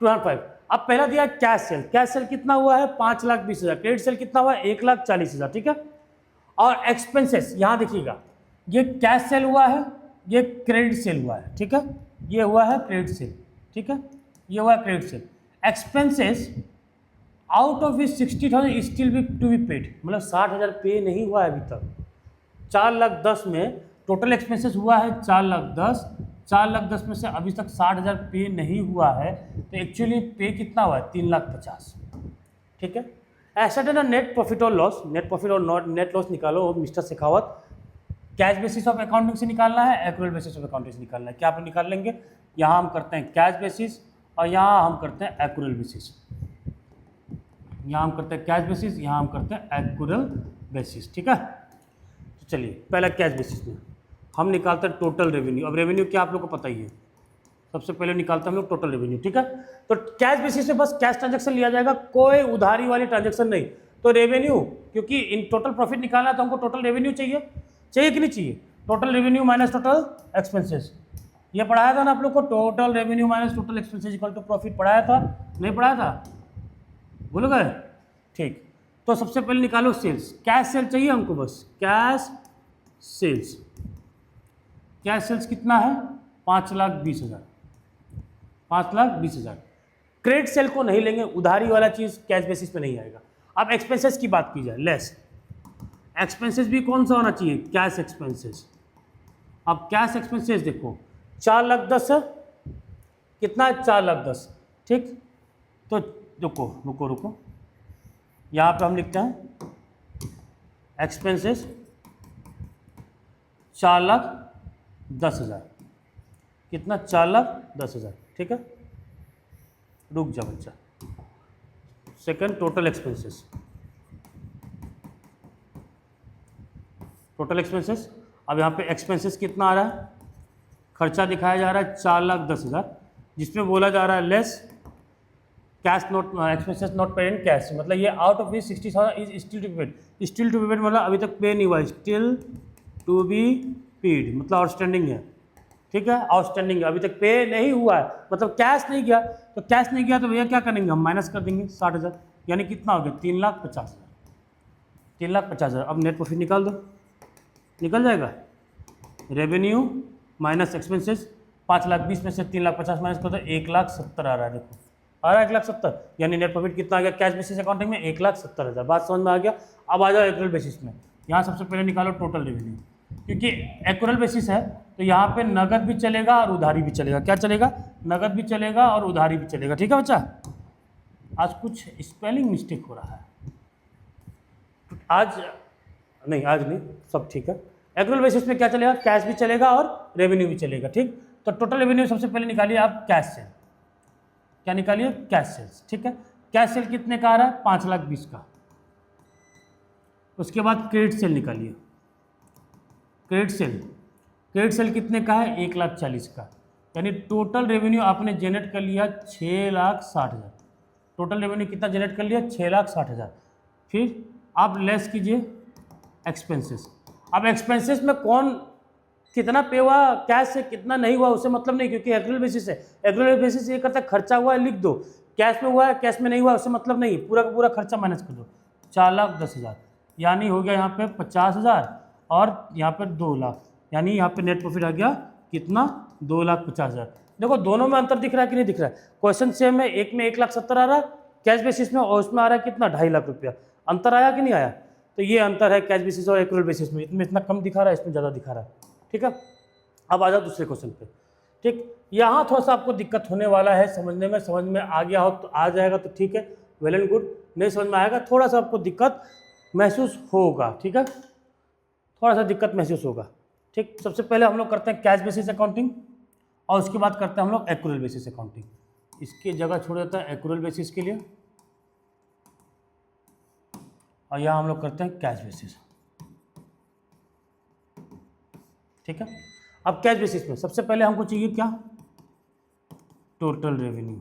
2005। अब पहला दिया कैश सेल। कैश सेल कितना हुआ है? 5,20,000। क्रेडिट सेल कितना हुआ है? 1,40,000, ठीक है। और एक्सपेंसेस यहाँ देखिएगा, ये कैश सेल हुआ है, ये क्रेडिट सेल हुआ है, ठीक है, ये हुआ है क्रेडिट सेल, ठीक है, ये हुआ है credit sale. Expenses out of इस 60,000 still be to be paid, मतलब 60,000 पे नहीं हुआ है अभी तक। 4,10,000 में टोटल एक्सपेंसेस हुआ है 4,10,000। 4,10,000 में से अभी तक 60,000 पे नहीं हुआ है, तो एक्चुअली पे कितना हुआ है? 3,50,000, ठीक है। ऐसा ना नेट प्रॉफिट और लॉस, नेट प्रॉफिट और नेट लॉस निकालो mister Shekhawat. Cash basis of accounting से निकालना है, एक्रूअल बेसिस ऑफ अकाउंटिंग से निकालना है। क्या आप निकाल लेंगे? यहाँ हम करते हैं कैश बेसिस और यहाँ हम करते हैं एक्रूअल बेसिस। यहाँ हम करते हैं कैश बेसिस, यहाँ हम करते हैं एक्रूअल बेसिस, ठीक है। तो चलिए पहला कैश बेसिस में हम निकालते हैं टोटल रेवेन्यू। अब रेवेन्यू क्या आप लोग को पता ही है, सबसे पहले निकालते हैं हम लोग टोटल रेवेन्यू, ठीक है। तो कैश बेसिस में बस कैश ट्रांजैक्शन लिया जाएगा, कोई उधारी वाली ट्रांजैक्शन नहीं। तो रेवेन्यू, क्योंकि इन टोटल प्रॉफिट निकालना है तो हमको टोटल रेवेन्यू चाहिए, चाहिए कि नहीं चाहिए? Total revenue minus total expenses, ये पढ़ाया था ना आप लोग को, total revenue minus total expenses equal to profit. पढ़ाया था? नहीं पढ़ाया था? भूल गए? ठीक। तो सबसे पहले निकालो सेल्स। कैश सेल चाहिए हमको, बस कैश सेल्स। कैश सेल्स कितना है? 5,20,000, 5,20,000। क्रेडिट सेल को नहीं लेंगे, उधारी वाला चीज़ कैश बेसिस पे नहीं आएगा। अब एक्सपेंसेस की बात की जाए, लेस एक्सपेंसेस भी कौन सा होना चाहिए? Cash expenses. अब कैश एक्सपेंसेस देखो 4,10,000 है, कितना है? 4,10,000, ठीक। तो रुको रुको रुको, यहाँ पे हम लिखते हैं एक्सपेंसेस 4,10,000, कितना? 4,10,000, ठीक है। रुक जा बच्चा, second total expenses, total expenses. अब यहाँ पे एक्सपेंसेस कितना आ रहा है? खर्चा दिखाया जा रहा है 4,10,000, जिसमें बोला जा रहा है less cash note expenses not paid in cash, मतलब ये out of this 60,000 is still to be paid. Still to be paid मतलब अभी तक पे नहीं हुआ, स्टिल टू बी पेड मतलब आउटस्टैंडिंग है, ठीक है, आउटस्टैंडिंग है, अभी तक पे नहीं हुआ है, मतलब कैश नहीं गया। तो कैश नहीं गया तो भैया क्या करेंगे हम? माइनस कर देंगे 60,000, यानी कितना हो गया? 3,50,000, 3,50,000। अब नेट प्रॉफिट निकाल दो, निकल जाएगा। रेवेन्यू माइनस एक्सपेंसेस, 5,20,000 में से 3,50,000 माइनस कर दो, 1,70,000 आ रहा है। देखो आ रहा है 1,70,000, यानी नेट प्रॉफिट कितना आ गया कैश बेसिस अकाउंटिंग में? 1,70,000। बात समझ में आ गया? अब आ जाओ एक्रूअल बेसिस में। यहाँ सबसे पहले निकालो टोटल रेवेन्यू, क्योंकि एक्रूअल बेसिस है तो यहाँ पे नगद भी चलेगा और उधारी भी चलेगा। क्या चलेगा? नगद भी चलेगा और उधारी भी चलेगा, ठीक है बच्चा। आज कुछ स्पेलिंग मिस्टेक हो रहा है, आज नहीं, सब ठीक है। एक्रूअल बेसिस में क्या चलेगा? कैश भी चलेगा और रेवेन्यू भी चलेगा, ठीक। तो टोटल रेवेन्यू सबसे पहले निकालिए आप कैश सेल। क्या निकालिए? कैश सेल्स, ठीक है। कैश सेल कितने का आ रहा है? 5,20,000 का। उसके बाद क्रेडिट सेल निकालिए। क्रेडिट सेल कितने का है? 1,40,000 का। यानी टोटल रेवेन्यू आपने जनरेट कर लिया 6,60,000। टोटल रेवेन्यू कितना जनरेट कर लिया? 6,60,000। फिर आप लेस कीजिए एक्सपेंसेस। अब एक्सपेंसेस में कौन कितना पे हुआ कैश से, कितना नहीं हुआ उससे मतलब नहीं, क्योंकि एक्रूअल बेसिस है। एक्रूअल बेसिस ये करता है खर्चा हुआ है लिख दो, कैश में हुआ है कैश में नहीं हुआ उससे मतलब नहीं, पूरा का पूरा खर्चा माइनस कर दो। 4,10,000 यानी हो गया यहाँ पे 50,000 और यहाँ पे 2 लाख, यानी यहाँ पे नेट प्रॉफिट आ गया कितना? 2,50,000। देखो दोनों में अंतर दिख रहा है कि नहीं दिख रहा है? क्वेश्चन सेम है, एक में 1,70,000 आ रहा है कैश बेसिस में और उसमें आ रहा है कितना? 2.5 लाख रुपया। अंतर आया कि नहीं आया? तो ये अंतर है कैश बेसिस और एक्रूअल बेसिस में। इसमें इतना कम दिखा रहा है, इसमें ज़्यादा दिखा रहा है, ठीक है। अब आ जाओ दूसरे क्वेश्चन पे, ठीक। यहाँ थोड़ा सा आपको दिक्कत होने वाला है समझने में, समझ में आ गया हो तो आ जाएगा तो ठीक है, वेल एंड गुड। नहीं समझ में आएगा थोड़ा सा आपको दिक्कत महसूस होगा, ठीक है, थोड़ा सा दिक्कत महसूस होगा, ठीक। सबसे पहले हम लोग करते हैं कैश बेसिस अकाउंटिंग और उसके बाद करते हैं हम लोग एक्रूअल बेसिस अकाउंटिंग। इसकी जगह छोड़ देता है एक्रूअल बेसिस के लिए, और यहाँ हम लोग करते हैं कैश बेसिस। ठीक है, अब कैश बेसिस में सबसे पहले हमको चाहिए क्या, टोटल रेवेन्यू।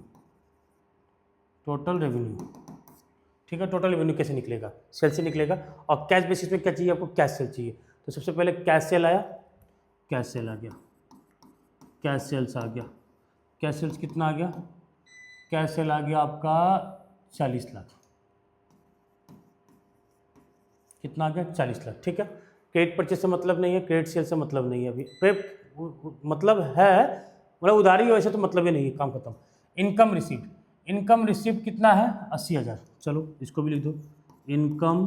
टोटल रेवेन्यू, ठीक है, टोटल रेवेन्यू कैसे निकलेगा, सेल से निकलेगा। और कैश बेसिस में क्या चाहिए आपको, कैश सेल चाहिए। तो सबसे पहले कैश सेल आया, कैश सेल आ गया, कैश सेल्स आ गया। कैश सेल्स कितना आ गया, कैश सेल आ गया आपका 40 लाख। कितना आ गया, 40 लाख। ठीक है, क्रेडिट परचेज से मतलब नहीं है, क्रेडिट सेल से मतलब नहीं है अभी, मतलब है, मतलब उधारी वैसे तो मतलब ही नहीं है, काम खत्म। इनकम रिसीव्ड, इनकम रिसीव्ड कितना है, 80,000। चलो इसको भी लिख दो, इनकम,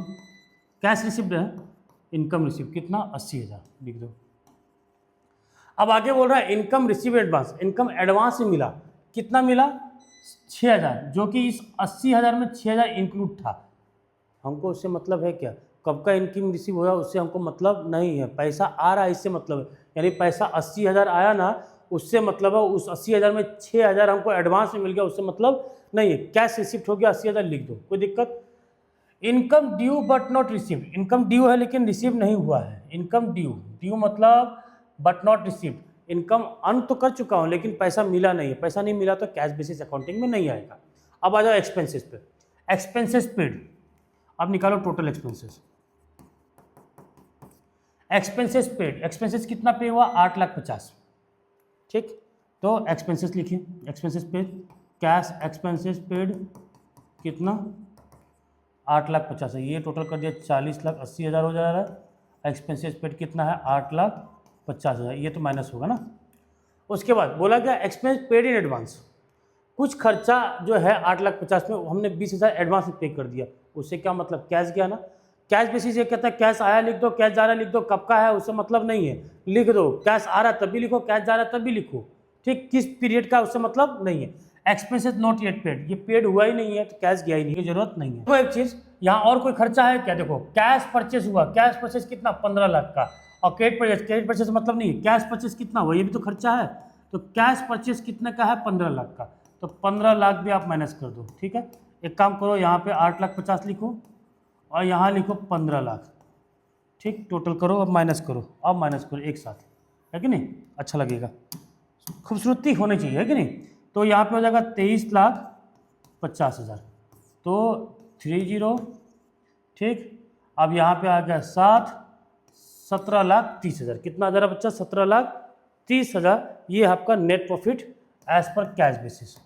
कैश रिसीव्ड है, इनकम रिसीव्ड कितना, 80,000 लिख दो। अब आगे बोल रहा है income receive advance, income advance में मिला, कितना मिला, 6,000, जो कि इस 80,000 में 6,000 इंक्लूड था। हमको उससे मतलब है क्या, कब का इनकम रिसीव हुआ उससे हमको मतलब नहीं है, पैसा आ रहा है इससे मतलब है। यानी पैसा 80,000 आया ना, उससे मतलब है उस 80,000 में 6,000 हमको एडवांस में मिल गया, उससे मतलब नहीं है। कैश रिसिप्ट हो गया 80,000 लिख दो, कोई दिक्कत। Income due but not received, income due है लेकिन रिसीव नहीं हुआ है। इनकम ड्यू, ड्यू मतलब but not received, income earn तो कर चुका हूँ लेकिन पैसा मिला नहीं है। पैसा नहीं मिला तो कैश बेसिस अकाउंटिंग में नहीं आएगा। अब आ जाओ एक्सपेंसेस पे, एक्सपेंसेस पेड। अब निकालो total expenses, expenses paid, expenses कितना पे हुआ, 8,50,000। ठीक, तो एक्सपेंसेस लिखिए, expenses paid, cash expenses paid कितना, 8,50,000 है। ये टोटल कर दिया 40,80,000 हो जा रहा है। एक्सपेंसेस पेड कितना है, 8,50,000, ये तो माइनस होगा ना। उसके बाद बोला गया एक्सपेंस पेड इन एडवांस, कुछ खर्चा जो है 8,50,000 में हमने 20,000 एडवांस में पे कर दिया। उससे क्या मतलब, कैश गया ना। कैश बेसिस ये कहता है कैश आया लिख दो, कैश जा रहा लिख दो, कब का है उससे मतलब नहीं है, लिख दो। कैश आ रहा तब भी लिखो, कैश जा रहा तब भी लिखो। ठीक, किस पीरियड का उससे मतलब नहीं है। एक्सपेंसेस नॉट येट पेड, ये पेड हुआ ही नहीं है तो कैश गया ही नहीं, जरूरत नहीं है। तो एक चीज यहाँ और कोई खर्चा है क्या, देखो कैश परचेस हुआ, कैश परचेस कितना, 15 लाख का। और क्रेडिट परचेस मतलब नहीं है, कैश परचेस कितना हुआ, ये भी तो खर्चा है। तो कैश परचेस कितने का है, 15 लाख का। तो 15 लाख भी आप माइनस कर दो। ठीक है, एक काम करो, यहाँ पे 8,50,000 लिखो और यहाँ लिखो 15 लाख। ठीक, टोटल करो, अब माइनस करो, अब माइनस करो एक साथ, है कि नहीं, अच्छा लगेगा, खूबसूरती होनी चाहिए, है कि नहीं। तो यहाँ पे हो जाएगा 23,50,000, तो 30। ठीक, अब यहाँ पे आ गया 7, 17,30,000। कितना आ जा रहा बच्चा, 17,30,000। ये आपका net profit as per cash basis,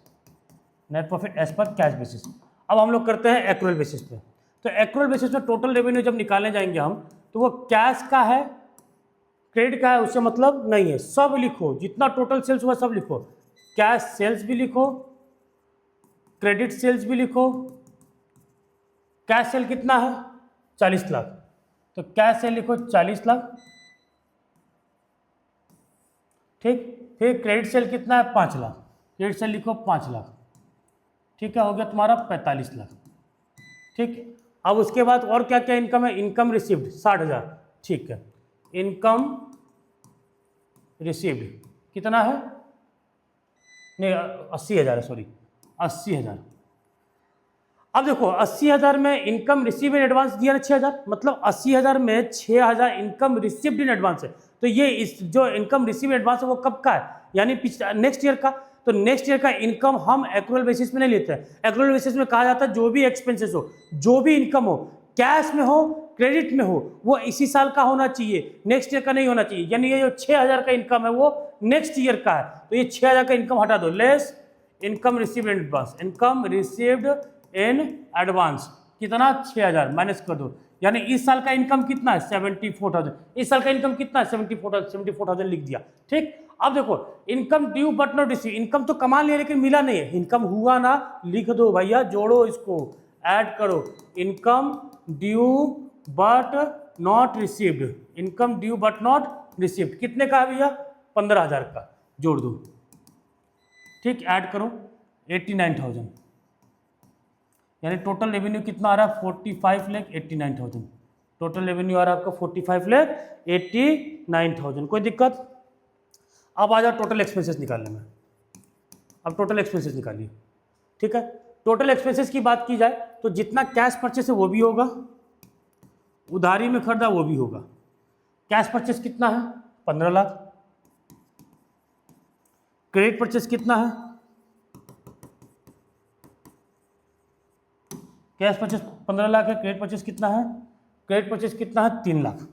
net profit as per cash basis. अब हम लोग करते हैं एक्रूअल बेसिस पे। तो एक्रूअल बेसिस में टोटल रेवेन्यू जब निकालने जाएंगे हम, तो वो कैश का है, क्रेडिट का है, उससे मतलब नहीं है। सब लिखो, जितना टोटल सेल्स हुआ सब लिखो, कैश सेल्स भी लिखो, क्रेडिट सेल्स भी लिखो। कैश सेल कितना है, 40 लाख, तो कैश सेल लिखो 40 लाख। ठीक, फिर क्रेडिट सेल कितना है, 5 लाख, क्रेडिट सेल लिखो 5 लाख। ठीक है, हो गया तुम्हारा 45 लाख। ठीक, अब उसके बाद और क्या क्या इनकम है, इनकम रिसीव्ड 60,000। ठीक है, इनकम रिसीव्ड कितना है, नहीं 80,000 है, सॉरी 80,000। अब देखो 80,000 में इनकम रिसीव इन एडवांस दिया ना 6,000, मतलब 80,000 में 6,000 इनकम रिसीव्ड इन एडवांस है। तो ये इस जो इनकम रिसीव एडवांस है वो कब का है, यानी नेक्स्ट ईयर का। तो नेक्स्ट ईयर का इनकम हम एक्रूअल बेसिस में नहीं लेते हैं। एक्रूअल बेसिस में कहा जाता है जो भी एक्सपेंसेस हो, जो भी इनकम हो, कैश में हो क्रेडिट में हो, वो इसी साल का होना चाहिए, नेक्स्ट ईयर का नहीं होना चाहिए। यानी ये जो 6,000 का इनकम है वो नेक्स्ट ईयर का है, तो ये 6,000 का इनकम हटा दो। Less income received in advance, income received in advance कितना, 6,000 माइनस कर दो। यानी इस साल का इनकम कितना है, 74,000। इस साल का इनकम कितना है, 74,000 लिख दिया। ठीक, अब देखो income due but not receive, income तो कमा लिया लेकिन मिला नहीं है, इनकम हुआ ना, लिख दो भैया, जोड़ो इसको, ऐड करो। Income due but not received, income due but not received कितने का है भैया, 15,000 का, जोड़ दो। ठीक, ऐड करो 89,000, यानी टोटल रेवेन्यू कितना आ रहा है, 45,89,000। टोटल रेवेन्यू आ रहा है आपका 45,89,000। कोई दिक्कत। अब आ जाओ टोटल एक्सपेंसेस निकालने में। अब टोटल एक्सपेंसेस निकालिए, ठीक है। टोटल एक्सपेंसेस की बात की जाए तो जितना कैश परचेस है वो भी होगा, उधारी में खरीदा वो भी होगा। कैश परचेस कितना है 15 लाख, क्रेडिट परचेस कितना है, कैश परचेस 15 लाख है, क्रेडिट परचेस कितना है, क्रेडिट परचेस कितना है 3 लाख।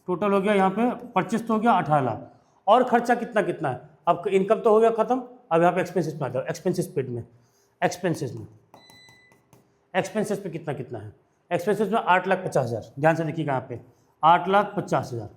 टोटल हो गया यहाँ पे परचेस तो हो गया 18 लाख। और खर्चा कितना कितना है, अब इनकम तो हो गया खत्म, अब यहाँ पे एक्सपेंसेस में आ जाओ। एक्सपेंसेस पेड में, एक्सपेंसेस पे कितना कितना है, एक्सपेंसेस में 8,50,000, ध्यान से देखिएगा यहाँ पे 8,50,000।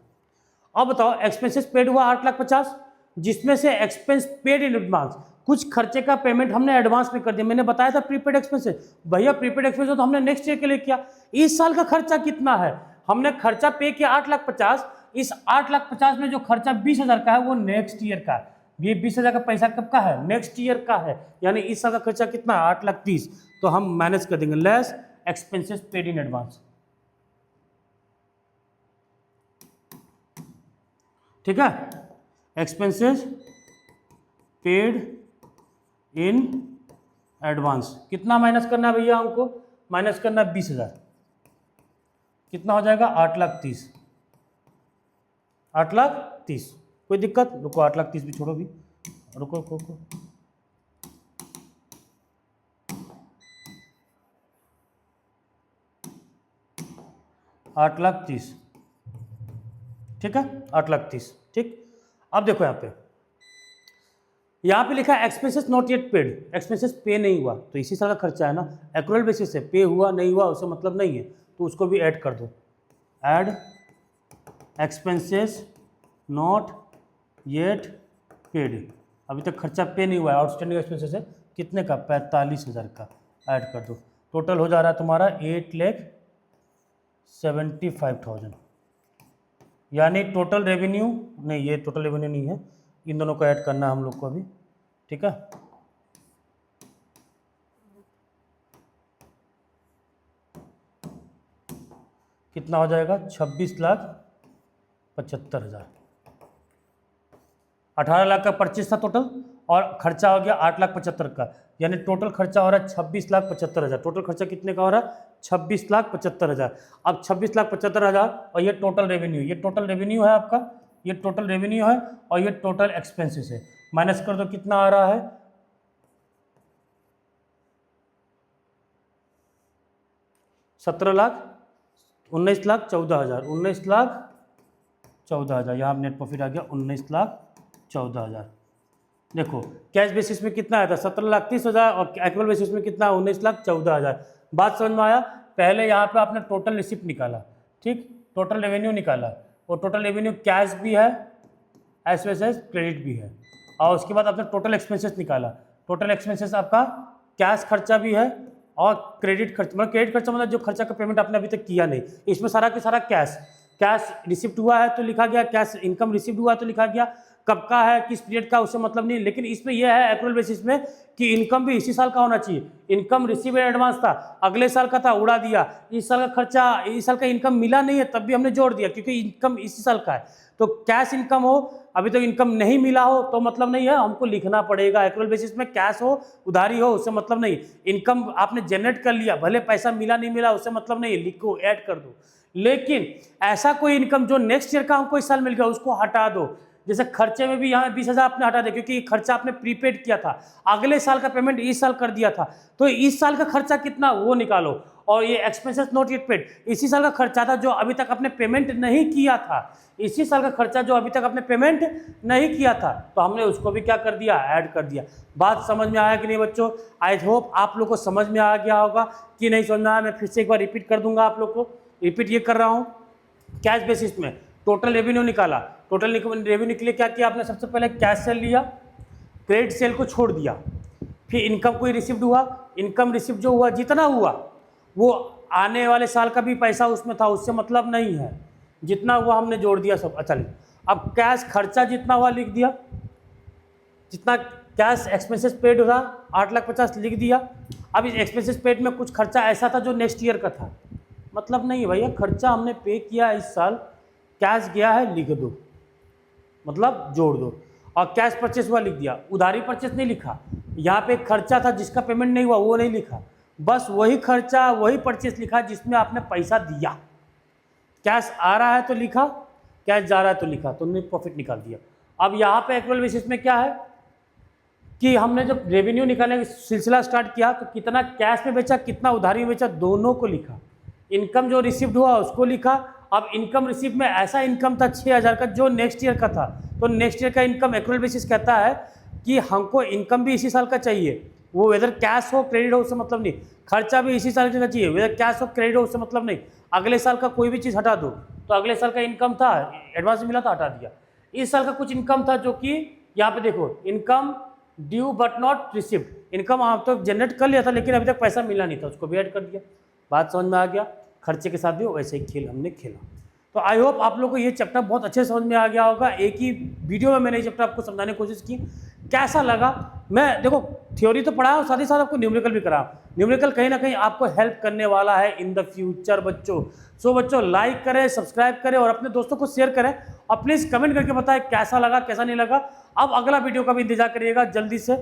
अब बताओ एक्सपेंसेस पेड हुआ 8,50,000, जिसमें से एक्सपेंस पेड इन एडवांस, कुछ खर्चे का पेमेंट हमने एडवांस में कर दिया। मैंने बताया था प्रीपेड एक्सपेंसेस, भैया प्रीपेड एक्सपेंसेस तो हमने नेक्स्ट ईयर के लिए किया। इस साल का खर्चा कितना है, हमने खर्चा पे किया 8,50,000, इस 8,50,000 में जो खर्चा 20,000 का है वो नेक्स्ट ईयर का है। ये 20,000 का पैसा कब का है, नेक्स्ट ईयर का है, यानी इस साल का खर्चा कितना है 8,30,000, तो हम मैनेज कर देंगे less expenses paid in advance, ठीक है। एक्सपेंसेस पेड इन एडवांस कितना माइनस करना है भैया, हमको माइनस करना है 20,000, कितना हो जाएगा 8,30,000, 8,30,000। कोई दिक्कत, रुको 8,30,000 भी छोड़ो भी, रुको रुको 8,30,000, ठीक है 8,30,000, ठीक। अब देखो यहाँ पे लिखा है expenses not yet paid, expenses पे नहीं हुआ, तो इसी साल का खर्चा है ना, एक्रूअल बेसिस से, पे हुआ नहीं हुआ उससे मतलब नहीं है, तो उसको भी ऐड कर दो। Add expenses not yet paid, अभी तक खर्चा पे नहीं हुआ है, आउटस्टैंडिंग एक्सपेंसेस है कितने का 45,000 का, ऐड कर दो। टोटल हो जा रहा है तुम्हारा 8,75,000, यानी टोटल रेवेन्यू नहीं, ये टोटल रेवेन्यू नहीं है, इन दोनों को ऐड करना है हम लोग को अभी, ठीक है। कितना हो जाएगा 26,75,000। 18 लाख का परचेस था टोटल और खर्चा हो गया 8,75,000 का, यानी टोटल खर्चा हो रहा है 26,75,000। टोटल खर्चा कितने का हो रहा है 26,75,000। अब 26,75,000 और ये टोटल रेवेन्यू, ये टोटल रेवेन्यू है आपका, ये टोटल रेवेन्यू है और ये टोटल एक्सपेंसेस है, माइनस कर दो कितना आ रहा है 19,14,000, 19,14,000, यहाँ नेट प्रॉफिट आ गया 19,14,000। देखो कैश बेसिस में कितना आया था 17,30,000 और एक्रूअल बेसिस में कितना 19,14,000। बात समझ में आया। पहले यहाँ पे आपने टोटल रिसिप्ट निकाला, ठीक, टोटल रेवेन्यू निकाला, और टोटल रेवेन्यू कैश भी है एज वेल एज क्रेडिट भी है, और उसके बाद आपने टोटल एक्सपेंसेस निकाला। टोटल एक्सपेंसेस आपका कैश खर्चा भी है और क्रेडिट खर्चा, मतलब क्रेडिट खर्चा मतलब जो खर्चा का पेमेंट आपने अभी तक किया नहीं, इसमें सारा के सारा कैश रिसिप्ट हुआ है तो लिखा गया, कैश इनकम रिसिप्ट हुआ है तो लिखा गया, कब का है किस पीरियड का उससे मतलब नहीं। लेकिन इसमें यह है एक्रूअल बेसिस में कि इनकम भी इसी साल का होना चाहिए। इनकम रिसीव इन एडवांस था, अगले साल का था, उड़ा दिया। इस साल का खर्चा, इस साल का इनकम मिला नहीं है तब भी हमने जोड़ दिया क्योंकि इनकम इसी साल का है। तो कैश इनकम हो, अभी तो इनकम नहीं मिला हो तो मतलब नहीं है, हमको लिखना पड़ेगा। एक्रूअल बेसिस में कैश हो उधारी हो उससे मतलब नहीं, इनकम आपने जनरेट कर लिया, भले पैसा मिला नहीं मिला उससे मतलब नहीं, लिखो ऐड कर दो। लेकिन ऐसा कोई इनकम जो नेक्स्ट ईयर का हमको इस साल मिल गया उसको हटा दो। जैसे खर्चे में भी यहाँ 20,000 आपने हटा दिया क्योंकि खर्चा आपने प्रीपेड किया था, अगले साल का पेमेंट इस साल कर दिया था, तो इस साल का खर्चा कितना वो निकालो। और ये एक्सपेंसेस नॉट येट पेड इसी साल का खर्चा था जो अभी तक आपने पेमेंट नहीं किया था, इसी साल का खर्चा जो अभी तक आपने पेमेंट नहीं किया था, तो हमने उसको भी क्या कर दिया, ऐड कर दिया। बात समझ में आया कि नहीं बच्चों? आई होप आप लोग को समझ में आ गया होगा कि नहीं समझ में आया। मैं फिर से एक बार रिपीट कर दूंगा, आप लोग को रिपीट ये कर रहा हूँ। कैश बेसिस में टोटल रेवेन्यू निकाला, टोटल रेवेन्यू के लिए क्या किया आपने, सबसे पहले कैश सेल लिया, क्रेडिट सेल को छोड़ दिया, फिर इनकम कोई रिसिप्ट हुआ, इनकम रिसिप्ट जो हुआ जितना हुआ वो आने वाले साल का भी पैसा उसमें था, उससे मतलब नहीं है, जितना हुआ हमने जोड़ दिया सब। अच्छा अब कैश खर्चा जितना हुआ लिख दिया, जितना कैश एक्सपेंसेस पेड हुआ 8,50,000 लिख दिया। अब इस एक्सपेंसेस पेड में कुछ खर्चा ऐसा था जो नेक्स्ट ईयर का था, मतलब नहीं है भैया, खर्चा हमने पे किया इस साल, कैश गया है लिख दो, मतलब जोड़ दो। और कैश परचेस हुआ लिख दिया, उधारी परचेस नहीं लिखा। यहाँ पे खर्चा था जिसका पेमेंट नहीं हुआ वो नहीं लिखा, बस वही खर्चा वही परचेस लिखा जिसमें आपने पैसा दिया। कैश आ रहा है तो लिखा, कैश जा रहा है तो लिखा, तो हमने प्रॉफिट निकाल दिया। अब यहाँ पे एक्चुअल बेसिस में क्या है कि हमने जब रेवेन्यू निकालने का सिलसिला स्टार्ट किया तो कितना कैश में बेचा कितना उधारी में बेचा दोनों को लिखा। इनकम जो रिसीव्ड हुआ उसको लिखा। अब इनकम रिसीव में ऐसा इनकम था 6,000 का जो नेक्स्ट ईयर का था, तो नेक्स्ट ईयर का इनकम एक्चुअल बेसिस कहता है कि हमको इनकम भी इसी साल का चाहिए, वो वेदर कैश हो क्रेडिट हो उससे मतलब नहीं, खर्चा भी इसी साल का चाहिए, वेदर कैश हो क्रेडिट हो उससे मतलब नहीं। अगले साल का कोई भी चीज़ हटा दो, तो अगले साल का इनकम था एडवांस मिला था हटा दिया। इस साल का कुछ इनकम था जो कि यहाँ पे देखो income due but not received, income आप तो जनरेट कर लिया था लेकिन अभी तक पैसा मिला नहीं था, उसको भी ऐड कर दिया। बात समझ में आ गया? खर्चे के साथ भी वैसे ही खेल हमने खेला। तो आई होप आप लोगों को ये चैप्टर बहुत अच्छे समझ में आ गया होगा। एक ही वीडियो में मैंने ये चैप्टर आपको समझाने की कोशिश की, कैसा लगा? मैं देखो थ्योरी तो पढ़ाया और साथ ही साथ आपको न्यूमेरिकल भी कराया। न्यूमेरिकल कहीं ना कहीं आपको हेल्प करने वाला है इन द फ्यूचर बच्चों। सो बच्चों लाइक करें, सब्सक्राइब करें और अपने दोस्तों को शेयर करें और प्लीज़ कमेंट करके बताएं कैसा लगा कैसा नहीं लगा। अब अगला वीडियो का भी इंतजार करिएगा, जल्दी से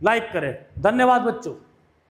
लाइक करें। धन्यवाद बच्चों।